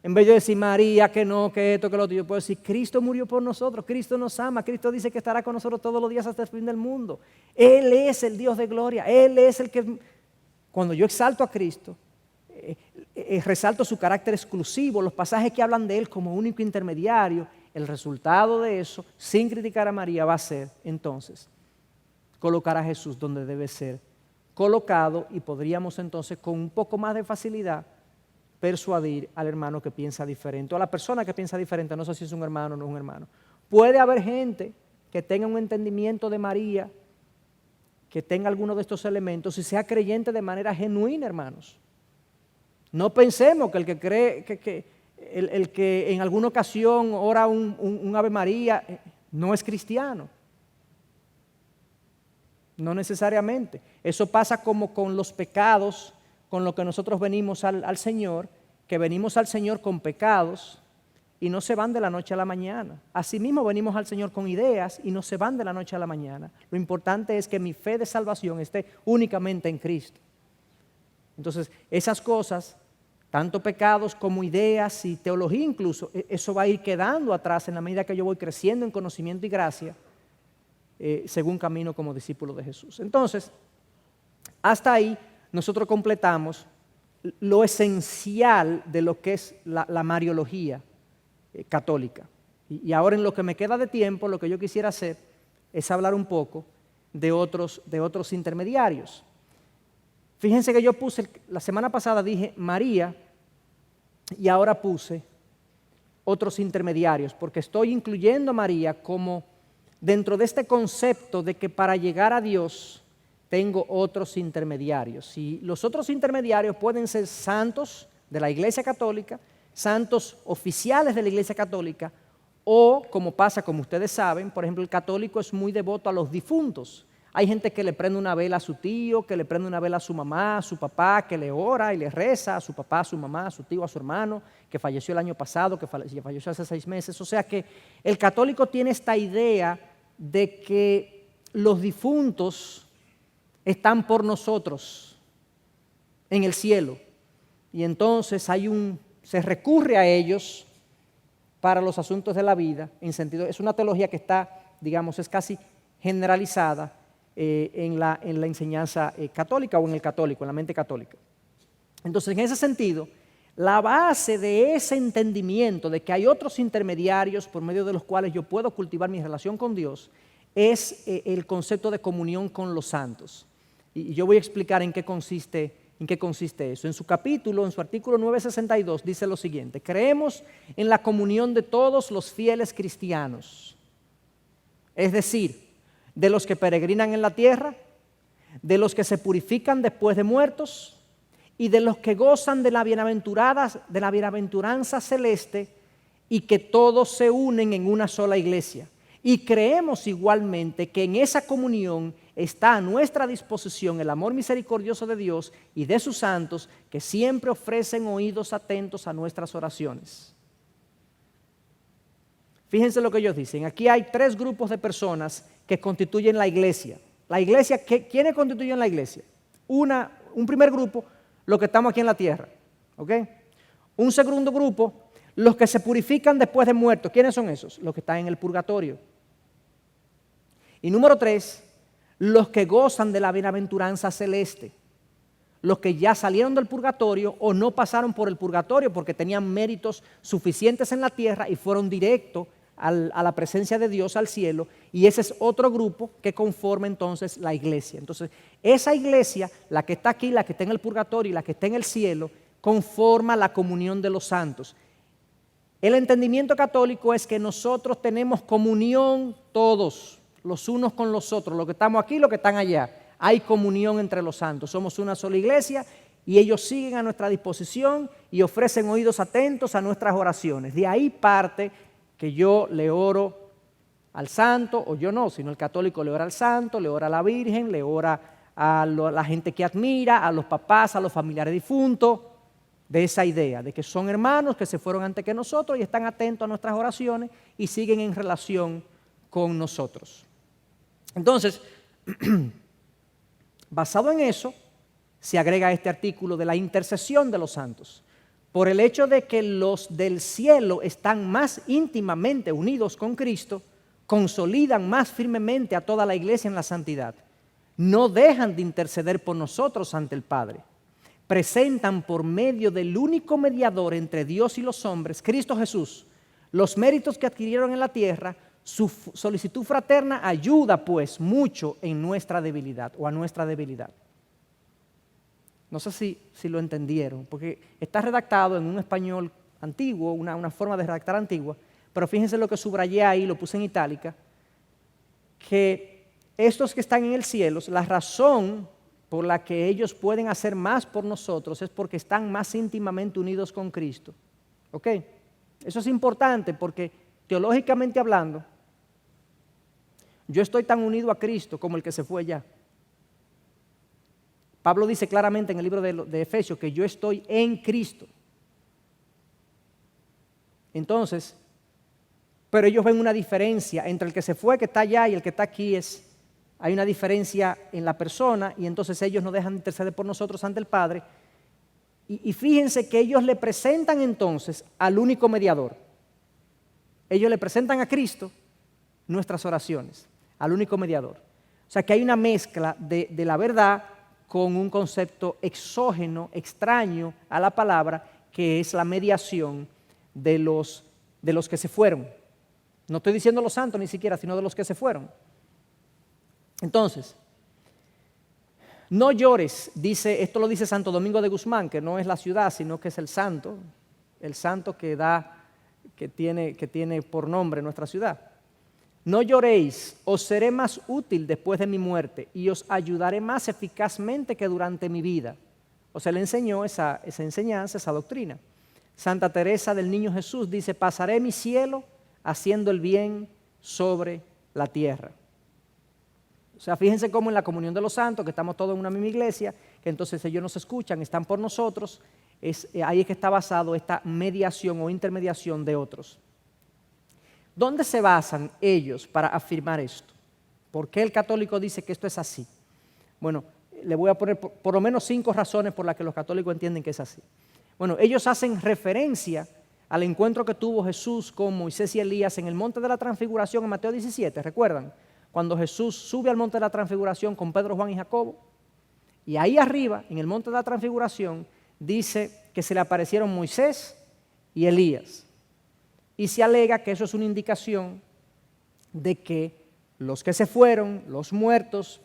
S1: en vez de decir María, que no, que esto, que lo otro, yo puedo decir Cristo murió por nosotros, Cristo nos ama, Cristo dice que estará con nosotros todos los días hasta el fin del mundo. Él es el Dios de gloria, Él es el que... Cuando yo exalto a Cristo, resalto su carácter exclusivo, los pasajes que hablan de Él como único intermediario, el resultado de eso, sin criticar a María, va a ser entonces colocar a Jesús donde debe ser colocado y podríamos entonces con un poco más de facilidad persuadir al hermano que piensa diferente o a la persona que piensa diferente, no sé si es un hermano o no es un hermano. Puede haber gente que tenga un entendimiento de María, que tenga alguno de estos elementos y sea creyente de manera genuina, hermanos. No pensemos que el que cree el que en alguna ocasión ora un Ave María no es cristiano. No necesariamente. Eso pasa como con los pecados con lo que nosotros venimos al Señor, que venimos al Señor con pecados y no se van de la noche a la mañana. Asimismo venimos al Señor con ideas y no se van de la noche a la mañana. Lo importante es que mi fe de salvación esté únicamente en Cristo. Entonces, esas cosas, tanto pecados como ideas y teología incluso, eso va a ir quedando atrás en la medida que yo voy creciendo en conocimiento y gracia, según camino como discípulo de Jesús. Entonces, hasta ahí nosotros completamos lo esencial de lo que es la mariología católica. Y ahora en lo que me queda de tiempo, lo que yo quisiera hacer es hablar un poco de otros intermediarios. Fíjense que yo puse, la semana pasada dije María y ahora puse otros intermediarios, porque estoy incluyendo a María como dentro de este concepto de que para llegar a Dios tengo otros intermediarios. Y los otros intermediarios pueden ser santos de la Iglesia Católica, santos oficiales de la Iglesia Católica, o como pasa, como ustedes saben, por ejemplo, el católico es muy devoto a los difuntos. Hay gente que le prende una vela a su tío, que le prende una vela a su mamá, a su papá, que le ora y le reza a su papá, a su mamá, a su tío, a su hermano, que falleció el año pasado, que falleció hace 6 meses. O sea que el católico tiene esta idea de que los difuntos están por nosotros en el cielo. Y entonces se recurre a ellos para los asuntos de la vida, en sentido, es una teología que está, digamos, es casi generalizada en la enseñanza católica o en el católico, en la mente católica. Entonces, en ese sentido, la base de ese entendimiento de que hay otros intermediarios por medio de los cuales yo puedo cultivar mi relación con Dios es el concepto de comunión con los santos. Y yo voy a explicar en qué consiste eso. En su capítulo, en su artículo 962, dice lo siguiente: creemos en la comunión de todos los fieles cristianos, es decir, de los que peregrinan en la tierra, de los que se purifican después de muertos y de los que gozan de la bienaventuranza celeste, y que todos se unen en una sola iglesia. Y creemos igualmente que en esa comunión está a nuestra disposición el amor misericordioso de Dios y de sus santos, que siempre ofrecen oídos atentos a nuestras oraciones. Fíjense lo que ellos dicen. Aquí hay 3 grupos de personas que constituyen la iglesia. La iglesia, ¿quiénes constituyen la iglesia? Un primer grupo, los que estamos aquí en la tierra. ¿Ok? Un segundo grupo, los que se purifican después de muertos. ¿Quiénes son esos? Los que están en el purgatorio. Y número 3, los que gozan de la bienaventuranza celeste. Los que ya salieron del purgatorio o no pasaron por el purgatorio porque tenían méritos suficientes en la tierra y fueron directos a la presencia de Dios, al cielo. Y ese es otro grupo que conforma entonces la iglesia. Entonces, esa iglesia, la que está aquí, la que está en el purgatorio y la que está en el cielo, conforma la comunión de los santos. El entendimiento católico es que nosotros tenemos comunión todos, los unos con los otros, los que estamos aquí y los que están allá. Hay comunión entre los santos, somos una sola iglesia y ellos siguen a nuestra disposición y ofrecen oídos atentos a nuestras oraciones. De ahí parte que yo le oro al santo, o yo no, sino el católico le ora al santo, le ora a la Virgen, le ora a la gente que admira, a los papás, a los familiares difuntos, de esa idea, de que son hermanos que se fueron antes que nosotros y están atentos a nuestras oraciones y siguen en relación con nosotros. Entonces, basado en eso, se agrega este artículo de la intercesión de los santos. Por el hecho de que los del cielo están más íntimamente unidos con Cristo, consolidan más firmemente a toda la iglesia en la santidad. No dejan de interceder por nosotros ante el Padre. Presentan por medio del único mediador entre Dios y los hombres, Cristo Jesús, los méritos que adquirieron en la tierra. Su solicitud fraterna ayuda pues mucho en nuestra debilidad o a nuestra debilidad. No sé si lo entendieron, porque está redactado en un español antiguo, una forma de redactar antigua, pero fíjense lo que subrayé ahí, lo puse en itálica, que estos que están en el cielo, la razón por la que ellos pueden hacer más por nosotros es porque están más íntimamente unidos con Cristo. ¿Ok? Eso es importante porque teológicamente hablando, yo estoy tan unido a Cristo como el que se fue ya. Pablo dice claramente en el libro de Efesios que yo estoy en Cristo. Entonces, pero ellos ven una diferencia entre el que se fue, que está allá, y el que está aquí. Hay una diferencia en la persona y entonces ellos no dejan de interceder por nosotros ante el Padre. Y fíjense que ellos le presentan entonces al único mediador. Ellos le presentan a Cristo nuestras oraciones, al único mediador. O sea que hay una mezcla de la verdad con un concepto exógeno, extraño a la palabra, que es la mediación de los que se fueron. No estoy diciendo los santos ni siquiera, sino de los que se fueron. Entonces, no llores, esto lo dice Santo Domingo de Guzmán, que no es la ciudad, sino que es el santo que tiene por nombre nuestra ciudad. No lloréis, os seré más útil después de mi muerte y os ayudaré más eficazmente que durante mi vida. O sea, le enseñó esa enseñanza, esa doctrina. Santa Teresa del Niño Jesús dice: pasaré mi cielo haciendo el bien sobre la tierra. O sea, fíjense cómo en la comunión de los santos, que estamos todos en una misma iglesia, que entonces ellos nos escuchan, están por nosotros, ahí es que está basado esta mediación o intermediación de otros. ¿Dónde se basan ellos para afirmar esto? ¿Por qué el católico dice que esto es así? Bueno, le voy a poner por lo menos 5 razones por las que los católicos entienden que es así. Bueno, ellos hacen referencia al encuentro que tuvo Jesús con Moisés y Elías en el monte de la transfiguración en Mateo 17, ¿recuerdan? Cuando Jesús sube al monte de la transfiguración con Pedro, Juan y Jacobo, y ahí arriba, en el monte de la transfiguración, dice que se le aparecieron Moisés y Elías. Y se alega que eso es una indicación de que los que se fueron, los muertos,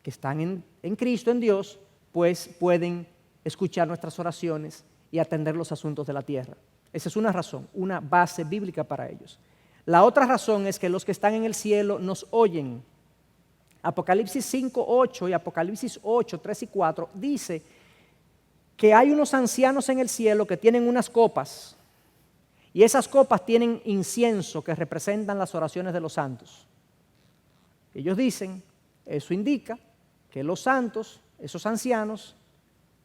S1: que están en Cristo, en Dios, pues pueden escuchar nuestras oraciones y atender los asuntos de la tierra. Esa es una razón, una base bíblica para ellos. La otra razón es que los que están en el cielo nos oyen. Apocalipsis 5:8 y Apocalipsis 8:3 y 4 dice que hay unos ancianos en el cielo que tienen unas copas, y esas copas tienen incienso que representan las oraciones de los santos. Ellos dicen, eso indica que los santos, esos ancianos,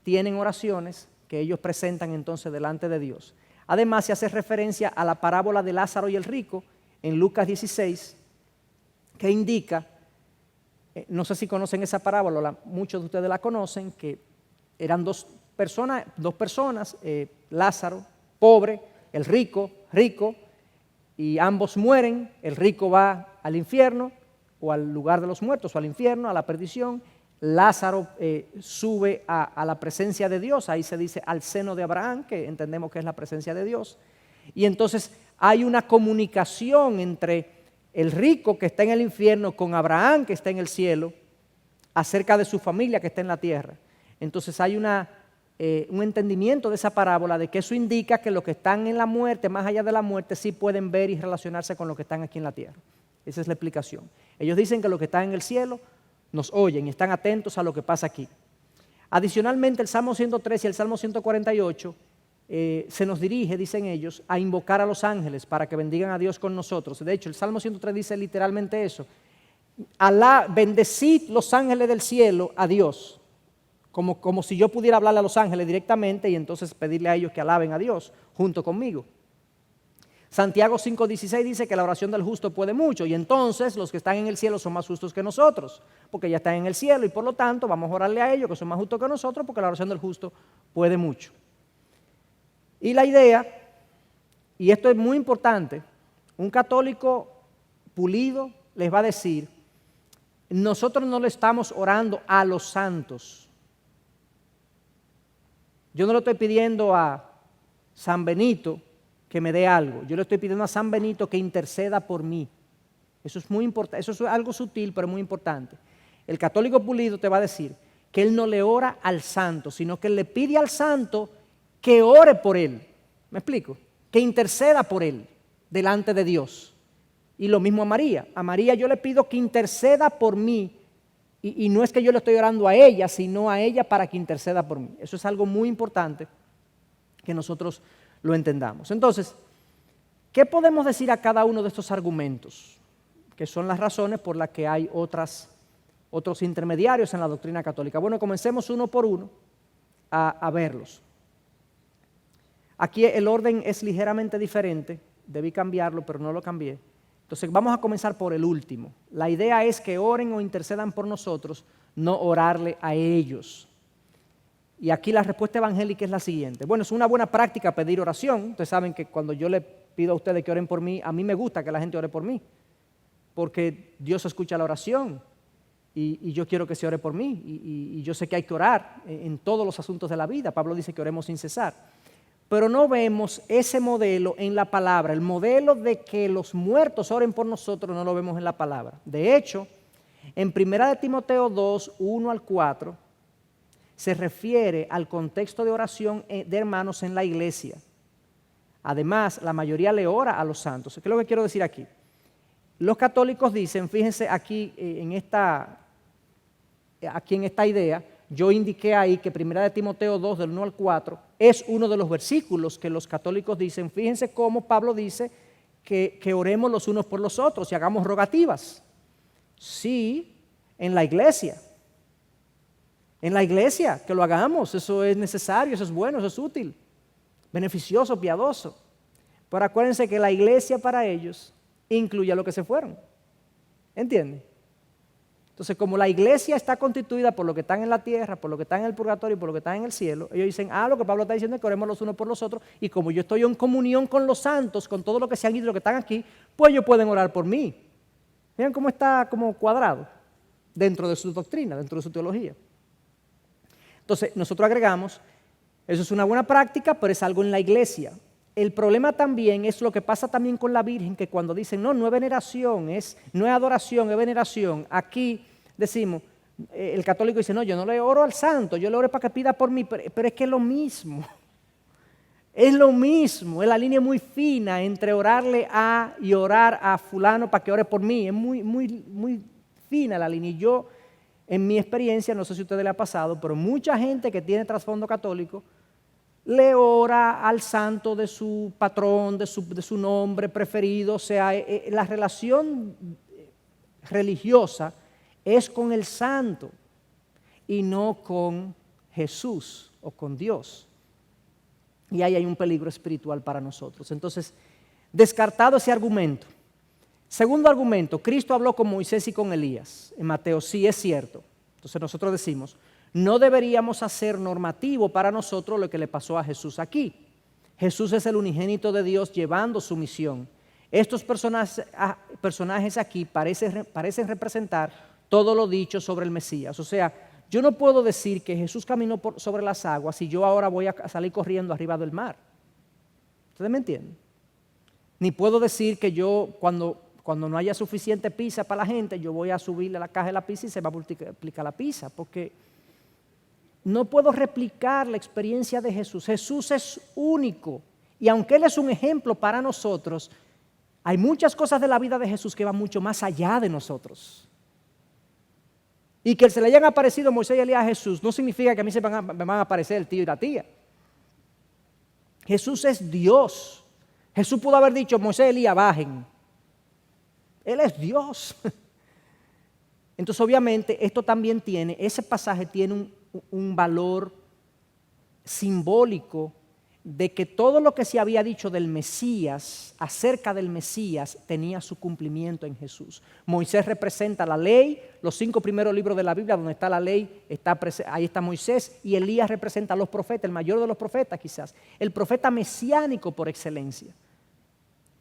S1: tienen oraciones que ellos presentan entonces delante de Dios. Además, se hace referencia a la parábola de Lázaro y el rico en Lucas 16, que indica, no sé si conocen esa parábola, muchos de ustedes la conocen, que eran dos personas, Lázaro, pobre, el rico, y ambos mueren. El rico va al infierno, o al lugar de los muertos, o al infierno, a la perdición. Lázaro sube a la presencia de Dios, ahí se dice al seno de Abraham, que entendemos que es la presencia de Dios. Y entonces hay una comunicación entre el rico que está en el infierno con Abraham que está en el cielo, acerca de su familia que está en la tierra. Entonces hay un entendimiento de esa parábola, de que eso indica que los que están en la muerte, más allá de la muerte, sí pueden ver y relacionarse con los que están aquí en la tierra. Esa es la explicación. Ellos dicen que los que están en el cielo nos oyen y están atentos a lo que pasa aquí. Adicionalmente, el Salmo 103 y el Salmo 148 se nos dirige, dicen ellos, a invocar a los ángeles para que bendigan a Dios con nosotros. De hecho, el Salmo 103 dice literalmente eso: Alá, bendecid los ángeles del cielo a Dios. Como si yo pudiera hablarle a los ángeles directamente y entonces pedirle a ellos que alaben a Dios junto conmigo. Santiago 5:16 dice que la oración del justo puede mucho, y entonces los que están en el cielo son más justos que nosotros, porque ya están en el cielo, y por lo tanto vamos a orarle a ellos que son más justos que nosotros, porque la oración del justo puede mucho. Y la idea, y esto es muy importante, un católico pulido les va a decir: nosotros no le estamos orando a los santos. Yo no le estoy pidiendo a San Benito que me dé algo. Yo le estoy pidiendo a San Benito que interceda por mí. Eso es muy importante, eso es algo sutil, pero muy importante. El católico pulido te va a decir que él no le ora al santo, sino que él le pide al santo que ore por él. ¿Me explico? Que interceda por él delante de Dios. Y lo mismo a María. A María yo le pido que interceda por mí. Y no es que yo le estoy orando a ella, sino a ella para que interceda por mí. Eso es algo muy importante que nosotros lo entendamos. Entonces, ¿qué podemos decir a cada uno de estos argumentos? Que son las razones por las que hay otros intermediarios en la doctrina católica. Bueno, comencemos uno por uno a verlos. Aquí el orden es ligeramente diferente, debí cambiarlo, pero no lo cambié. Entonces vamos a comenzar por el último. La idea es que oren o intercedan por nosotros, no orarle a ellos. Y aquí la respuesta evangélica es la siguiente. Bueno, es una buena práctica pedir oración. Ustedes saben que cuando yo le pido a ustedes que oren por mí, a mí me gusta que la gente ore por mí, porque Dios escucha la oración y yo quiero que se ore por mí. Y yo sé que hay que orar en todos los asuntos de la vida. Pablo dice que oremos sin cesar. Pero no vemos ese modelo en la palabra. El modelo de que los muertos oren por nosotros no lo vemos en la palabra. De hecho, en 1 Timoteo 2, 1 al 4, se refiere al contexto de oración de hermanos en la iglesia. Además, la mayoría le ora a los santos. ¿Qué es lo que quiero decir aquí? Los católicos dicen, fíjense aquí en esta idea, yo indiqué ahí que 1 Timoteo 2, del 1 al 4, es uno de los versículos que los católicos dicen. Fíjense cómo Pablo dice que oremos los unos por los otros y hagamos rogativas. Sí, en la iglesia. En la iglesia, que lo hagamos, eso es necesario, eso es bueno, eso es útil, beneficioso, piadoso. Pero acuérdense que la iglesia para ellos incluye a los que se fueron. ¿Entienden? Entonces, como la iglesia está constituida por los que están en la tierra, por los que están en el purgatorio y por los que están en el cielo, ellos dicen, lo que Pablo está diciendo es que oremos los unos por los otros, y como yo estoy en comunión con los santos, con todos los que se han ido y los que están aquí, pues ellos pueden orar por mí. Miren cómo está como cuadrado dentro de su doctrina, dentro de su teología. Entonces, nosotros agregamos, eso es una buena práctica, pero es algo en la iglesia. El problema también es lo que pasa también con la Virgen, que cuando dicen, no es veneración, no es adoración, es veneración. Aquí decimos, el católico dice, no, yo no le oro al santo, yo le oro para que pida por mí, pero es que es lo mismo. Es lo mismo, es la línea muy fina entre orarle a y orar a fulano para que ore por mí. Es muy, muy, muy fina la línea. Y yo en mi experiencia, no sé si a ustedes les ha pasado, pero mucha gente que tiene trasfondo católico le ora al santo de su patrón, de su nombre preferido. O sea, la relación religiosa es con el santo y no con Jesús o con Dios. Y ahí hay un peligro espiritual para nosotros. Entonces, descartado ese argumento. Segundo argumento, Cristo habló con Moisés y con Elías. En Mateo, sí es cierto. Entonces nosotros decimos, no deberíamos hacer normativo para nosotros lo que le pasó a Jesús aquí. Jesús es el unigénito de Dios llevando su misión. Estos personajes aquí parecen representar todo lo dicho sobre el Mesías. O sea, yo no puedo decir que Jesús caminó sobre las aguas y yo ahora voy a salir corriendo arriba del mar. ¿Ustedes me entienden? Ni puedo decir que yo cuando no haya suficiente pizza para la gente, yo voy a subirle a la caja de la pizza y se va a multiplicar la pizza, porque no puedo replicar la experiencia de Jesús. Jesús es único y aunque Él es un ejemplo para nosotros, hay muchas cosas de la vida de Jesús que van mucho más allá de nosotros. Y que se le hayan aparecido Moisés y Elías a Jesús no significa que a mí me van a aparecer el tío y la tía. Jesús es Dios. Jesús pudo haber dicho, Moisés y Elías bajen. Él es Dios. Entonces obviamente esto también ese pasaje tiene un valor simbólico de que todo lo que se había dicho del Mesías, acerca del Mesías, tenía su cumplimiento en Jesús. Moisés representa la ley, los 5 primeros libros de la Biblia, donde está la ley, ahí está Moisés, y Elías representa a los profetas, el mayor de los profetas quizás, el profeta mesiánico por excelencia.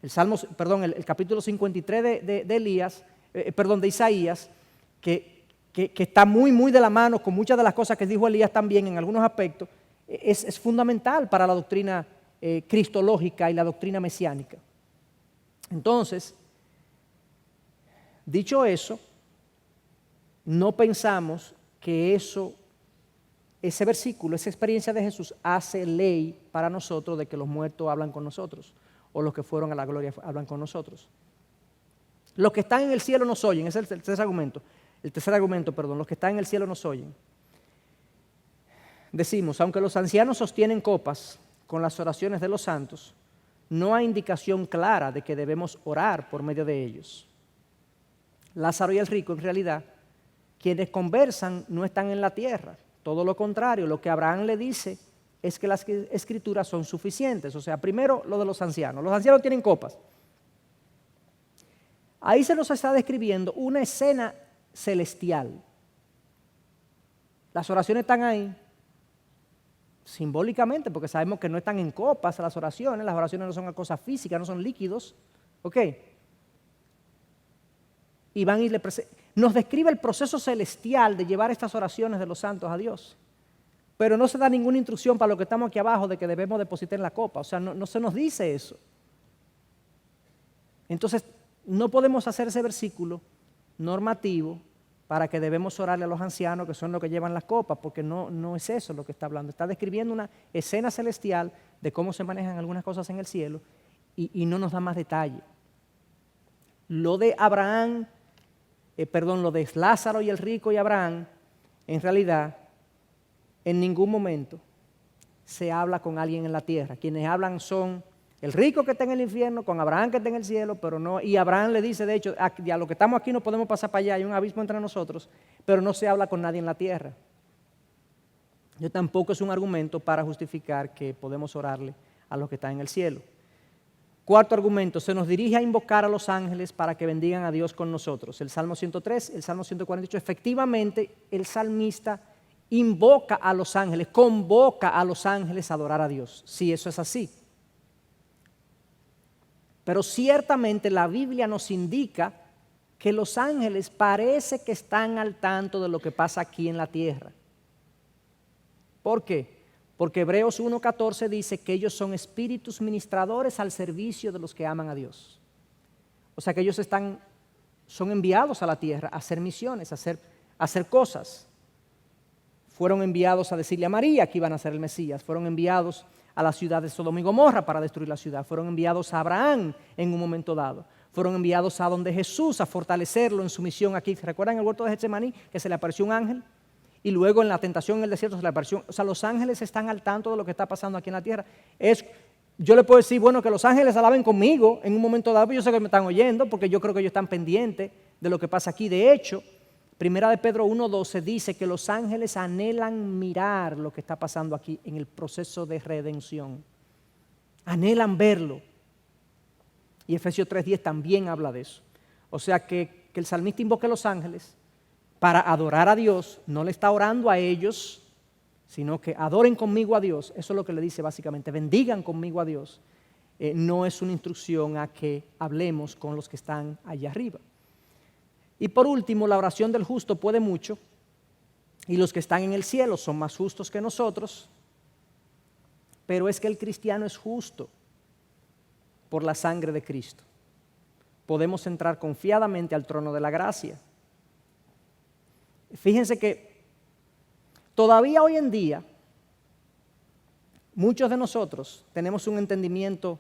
S1: El capítulo 53 de Isaías, que está muy de la mano con muchas de las cosas que dijo Elías también en algunos aspectos, es fundamental para la doctrina cristológica y la doctrina mesiánica. Entonces, dicho eso, no pensamos que ese versículo, esa experiencia de Jesús hace ley para nosotros de que los muertos hablan con nosotros o los que fueron a la gloria hablan con nosotros. Los que están en el cielo nos oyen, ese es el tercer argumento. Los que están en el cielo nos oyen. Decimos, aunque los ancianos sostienen copas con las oraciones de los santos, no hay indicación clara de que debemos orar por medio de ellos. Lázaro y el rico, en realidad, quienes conversan no están en la tierra. Todo lo contrario, lo que Abraham le dice es que las escrituras son suficientes. O sea, primero lo de los ancianos. Los ancianos tienen copas. Ahí se nos está describiendo una escena celestial. Las oraciones están ahí simbólicamente, porque sabemos que no están en copas las oraciones no son cosas físicas, no son líquidos, ¿ok? Y nos describe el proceso celestial de llevar estas oraciones de los santos a Dios, pero no se da ninguna instrucción para los que estamos aquí abajo de que debemos depositar en la copa, o sea, no se nos dice eso. Entonces, no podemos hacer ese versículo normativo para que debemos orarle a los ancianos que son los que llevan las copas, porque no es eso lo que está hablando. Está describiendo una escena celestial de cómo se manejan algunas cosas en el cielo y no nos da más detalle. Lo de lo de Lázaro y el rico y Abraham, en realidad, en ningún momento se habla con alguien en la tierra. Quienes hablan son el rico que está en el infierno, con Abraham que está en el cielo, pero no, y Abraham le dice, de hecho, a los que estamos aquí no podemos pasar para allá, hay un abismo entre nosotros, pero no se habla con nadie en la tierra. Yo tampoco es un argumento para justificar que podemos orarle a los que están en el cielo. Cuarto argumento, se nos dirige a invocar a los ángeles para que bendigan a Dios con nosotros. El Salmo 103, el Salmo 148, efectivamente el salmista invoca a los ángeles, convoca a los ángeles a adorar a Dios. Sí, eso es así. Pero ciertamente la Biblia nos indica que los ángeles parece que están al tanto de lo que pasa aquí en la tierra. ¿Por qué? Porque Hebreos 1:14 dice que ellos son espíritus ministradores al servicio de los que aman a Dios. O sea que ellos son enviados a la tierra a hacer misiones, a hacer cosas. Fueron enviados a decirle a María que iban a ser el Mesías, fueron enviados a la ciudad de Sodoma y Gomorra para destruir la ciudad, fueron enviados a Abraham en un momento dado, Fueron enviados a donde Jesús a fortalecerlo en su misión aquí. ¿Se recuerdan el huerto de Getsemaní que se le apareció un ángel? Y luego en la tentación en el desierto se le apareció. O sea, los ángeles están al tanto de lo que está pasando aquí en la tierra. Yo le puedo decir, bueno, que los ángeles alaben conmigo en un momento dado, yo sé que me están oyendo porque yo creo que ellos están pendientes de lo que pasa aquí. De hecho, Primera de Pedro 1:12 dice que los ángeles anhelan mirar lo que está pasando aquí en el proceso de redención. Anhelan verlo. Y Efesios 3:10 también habla de eso. O sea que el salmista invoque a los ángeles para adorar a Dios, no le está orando a ellos, sino que adoren conmigo a Dios. Eso es lo que le dice básicamente, bendigan conmigo a Dios. No es una instrucción a que hablemos con los que están allá arriba. Y por último, la oración del justo puede mucho, y los que están en el cielo son más justos que nosotros, pero es que el cristiano es justo por la sangre de Cristo. Podemos entrar confiadamente al trono de la gracia. Fíjense que todavía hoy en día muchos de nosotros tenemos un entendimiento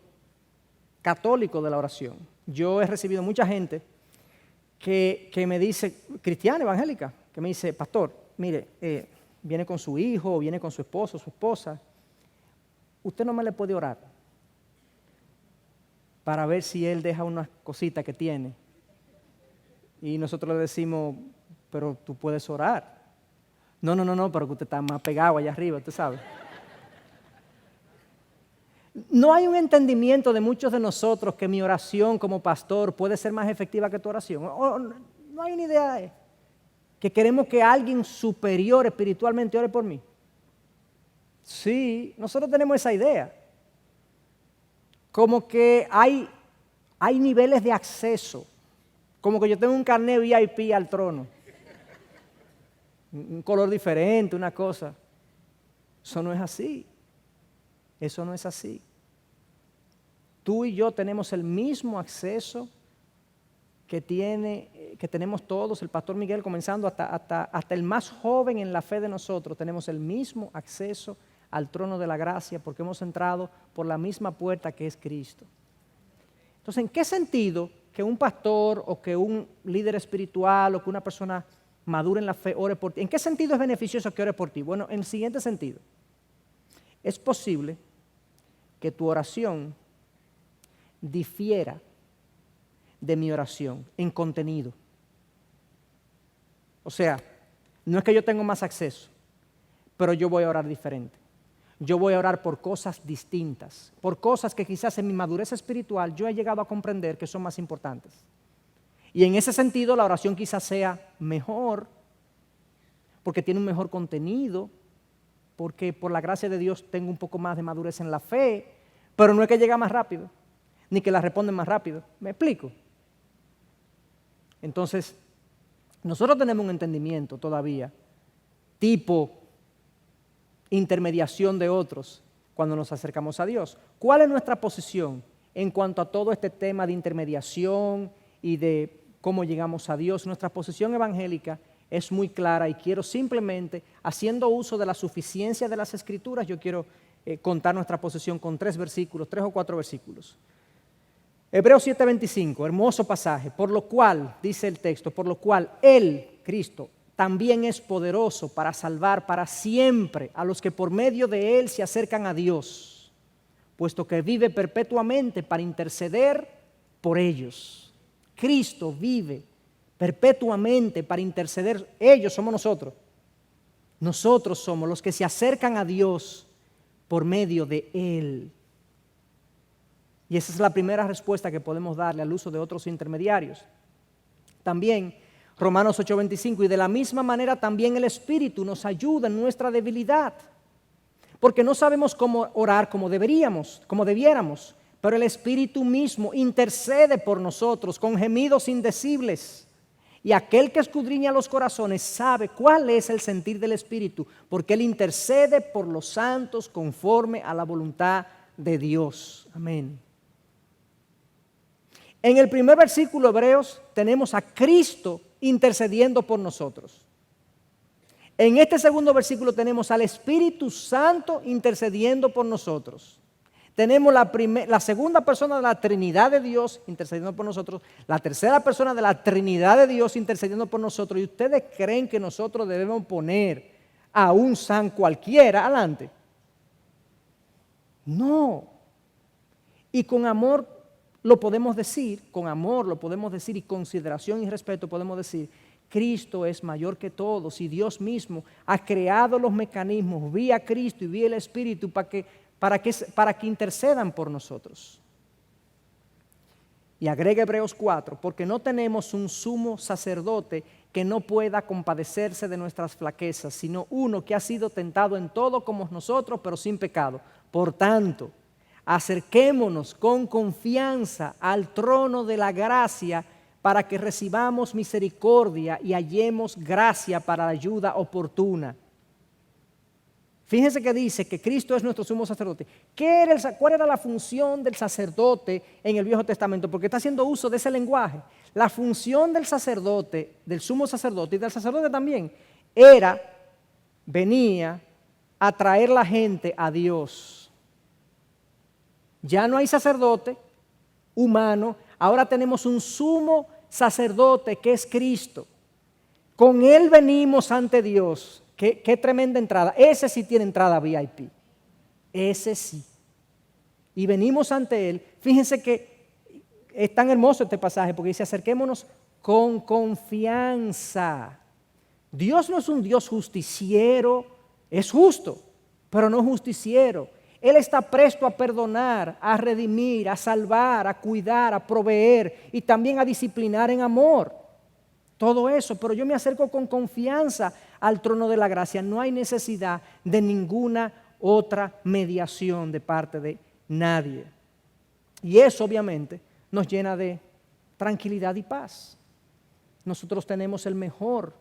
S1: católico de la oración. Yo he recibido mucha gente que me dice, cristiana, evangélica, que me dice, pastor, mire, viene con su hijo, viene con su esposo, su esposa, usted no me le puede orar para ver si él deja unas cositas que tiene. Y nosotros le decimos, pero tú puedes orar. No, pero que usted está más pegado allá arriba, usted sabe. No hay un entendimiento de muchos de nosotros que mi oración como pastor puede ser más efectiva que tu oración. No hay una idea que queremos que alguien superior espiritualmente ore por mí. Sí, nosotros tenemos esa idea. Como que hay niveles de acceso. Como que yo tengo un carnet VIP al trono. Un color diferente, una cosa. Eso no es así. Eso no es así. Tú y yo tenemos el mismo acceso que tenemos todos, el pastor Miguel comenzando hasta el más joven en la fe de nosotros, tenemos el mismo acceso al trono de la gracia porque hemos entrado por la misma puerta que es Cristo. Entonces, ¿en qué sentido que un pastor o que un líder espiritual o que una persona madura en la fe ore por ti? ¿En qué sentido es beneficioso que ore por ti? Bueno, en el siguiente sentido. Es posible que tu oración difiera de mi oración en contenido. O sea, no es que yo tengo más acceso, pero yo voy a orar diferente. Yo voy a orar por cosas distintas, por cosas que quizás en mi madurez espiritual yo he llegado a comprender que son más importantes. Y en ese sentido la oración quizás sea mejor, porque tiene un mejor contenido, porque por la gracia de Dios tengo un poco más de madurez en la fe, pero no es que llega más rápido, ni que la responden más rápido. ¿Me explico? Entonces, nosotros tenemos un entendimiento todavía, tipo intermediación de otros, cuando nos acercamos a Dios. ¿Cuál es nuestra posición en cuanto a todo este tema de intermediación y de cómo llegamos a Dios? Nuestra posición evangélica es muy clara y quiero simplemente, haciendo uso de la suficiencia de las Escrituras, yo quiero contar nuestra posición con 3 o 4 versículos. Hebreos 7:25, hermoso pasaje, por lo cual, dice el texto, por lo cual Él, Cristo, también es poderoso para salvar para siempre a los que por medio de Él se acercan a Dios, puesto que vive perpetuamente para interceder por ellos. Cristo vive perpetuamente para interceder, ellos somos nosotros. Nosotros somos los que se acercan a Dios por medio de Él. Y esa es la primera respuesta que podemos darle al uso de otros intermediarios. También Romanos 8:25, y de la misma manera también el Espíritu nos ayuda en nuestra debilidad, porque no sabemos cómo orar como debiéramos, pero el Espíritu mismo intercede por nosotros con gemidos indecibles. Y aquel que escudriña los corazones sabe cuál es el sentir del Espíritu, porque Él intercede por los santos conforme a la voluntad de Dios. Amén. En el primer versículo de Hebreos tenemos a Cristo intercediendo por nosotros. En este segundo versículo tenemos al Espíritu Santo intercediendo por nosotros. tenemos la segunda persona de la Trinidad de Dios intercediendo por nosotros, la tercera persona de la Trinidad de Dios intercediendo por nosotros, y ustedes creen que nosotros debemos poner a un san cualquiera adelante. No. Y con amor lo podemos decir, y consideración y respeto podemos decir, Cristo es mayor que todos y Dios mismo ha creado los mecanismos vía Cristo y vía el Espíritu para que intercedan por nosotros. Y agrega Hebreos 4, porque no tenemos un sumo sacerdote que no pueda compadecerse de nuestras flaquezas, sino uno que ha sido tentado en todo como nosotros, pero sin pecado. Por tanto, acerquémonos con confianza al trono de la gracia para que recibamos misericordia y hallemos gracia para la ayuda oportuna. Fíjense que dice que Cristo es nuestro sumo sacerdote. ¿Cuál era la función del sacerdote en el Viejo Testamento? Porque está haciendo uso de ese lenguaje. La función del sacerdote, del sumo sacerdote y del sacerdote también, venía a traer la gente a Dios. Ya no hay sacerdote humano, ahora tenemos un sumo sacerdote que es Cristo. Con Él venimos ante Dios. Qué tremenda entrada. Ese sí tiene entrada VIP. Ese sí. Y venimos ante Él. Fíjense que es tan hermoso este pasaje porque dice, acerquémonos con confianza. Dios no es un Dios justiciero, es justo, pero no justiciero. Él está presto a perdonar, a redimir, a salvar, a cuidar, a proveer y también a disciplinar en amor. Todo eso, pero yo me acerco con confianza al trono de la gracia. No hay necesidad de ninguna otra mediación de parte de nadie. Y eso obviamente nos llena de tranquilidad y paz. Nosotros tenemos el mejor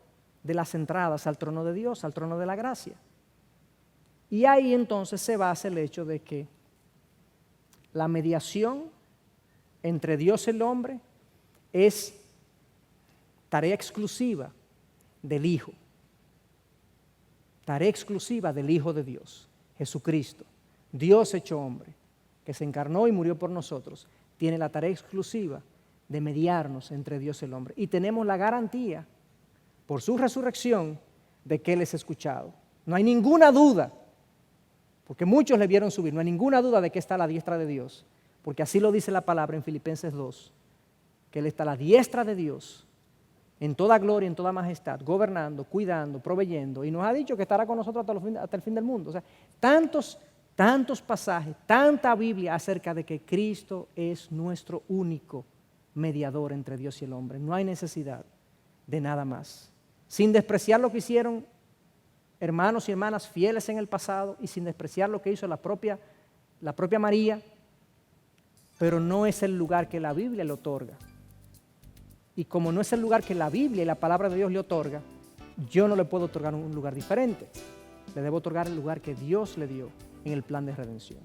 S1: de las entradas al trono de Dios, al trono de la gracia. Y ahí entonces se basa el hecho de que la mediación entre Dios y el hombre es tarea exclusiva del Hijo. Tarea exclusiva del Hijo de Dios, Jesucristo, Dios hecho hombre, que se encarnó y murió por nosotros. Tiene la tarea exclusiva de mediarnos entre Dios y el hombre. Y tenemos la garantía, por su resurrección, de que Él es escuchado. No hay ninguna duda, porque muchos le vieron subir, no hay ninguna duda de que está a la diestra de Dios, porque así lo dice la palabra en Filipenses 2, que Él está a la diestra de Dios, en toda gloria, en toda majestad, gobernando, cuidando, proveyendo, y nos ha dicho que estará con nosotros hasta el fin del mundo. O sea, tantos pasajes, tanta Biblia acerca de que Cristo es nuestro único mediador entre Dios y el hombre. No hay necesidad de nada más. Sin despreciar lo que hicieron hermanos y hermanas fieles en el pasado y sin despreciar lo que hizo la propia María, pero no es el lugar que la Biblia le otorga. Y como no es el lugar que la Biblia y la palabra de Dios le otorga, yo no le puedo otorgar un lugar diferente. Le debo otorgar el lugar que Dios le dio en el plan de redención.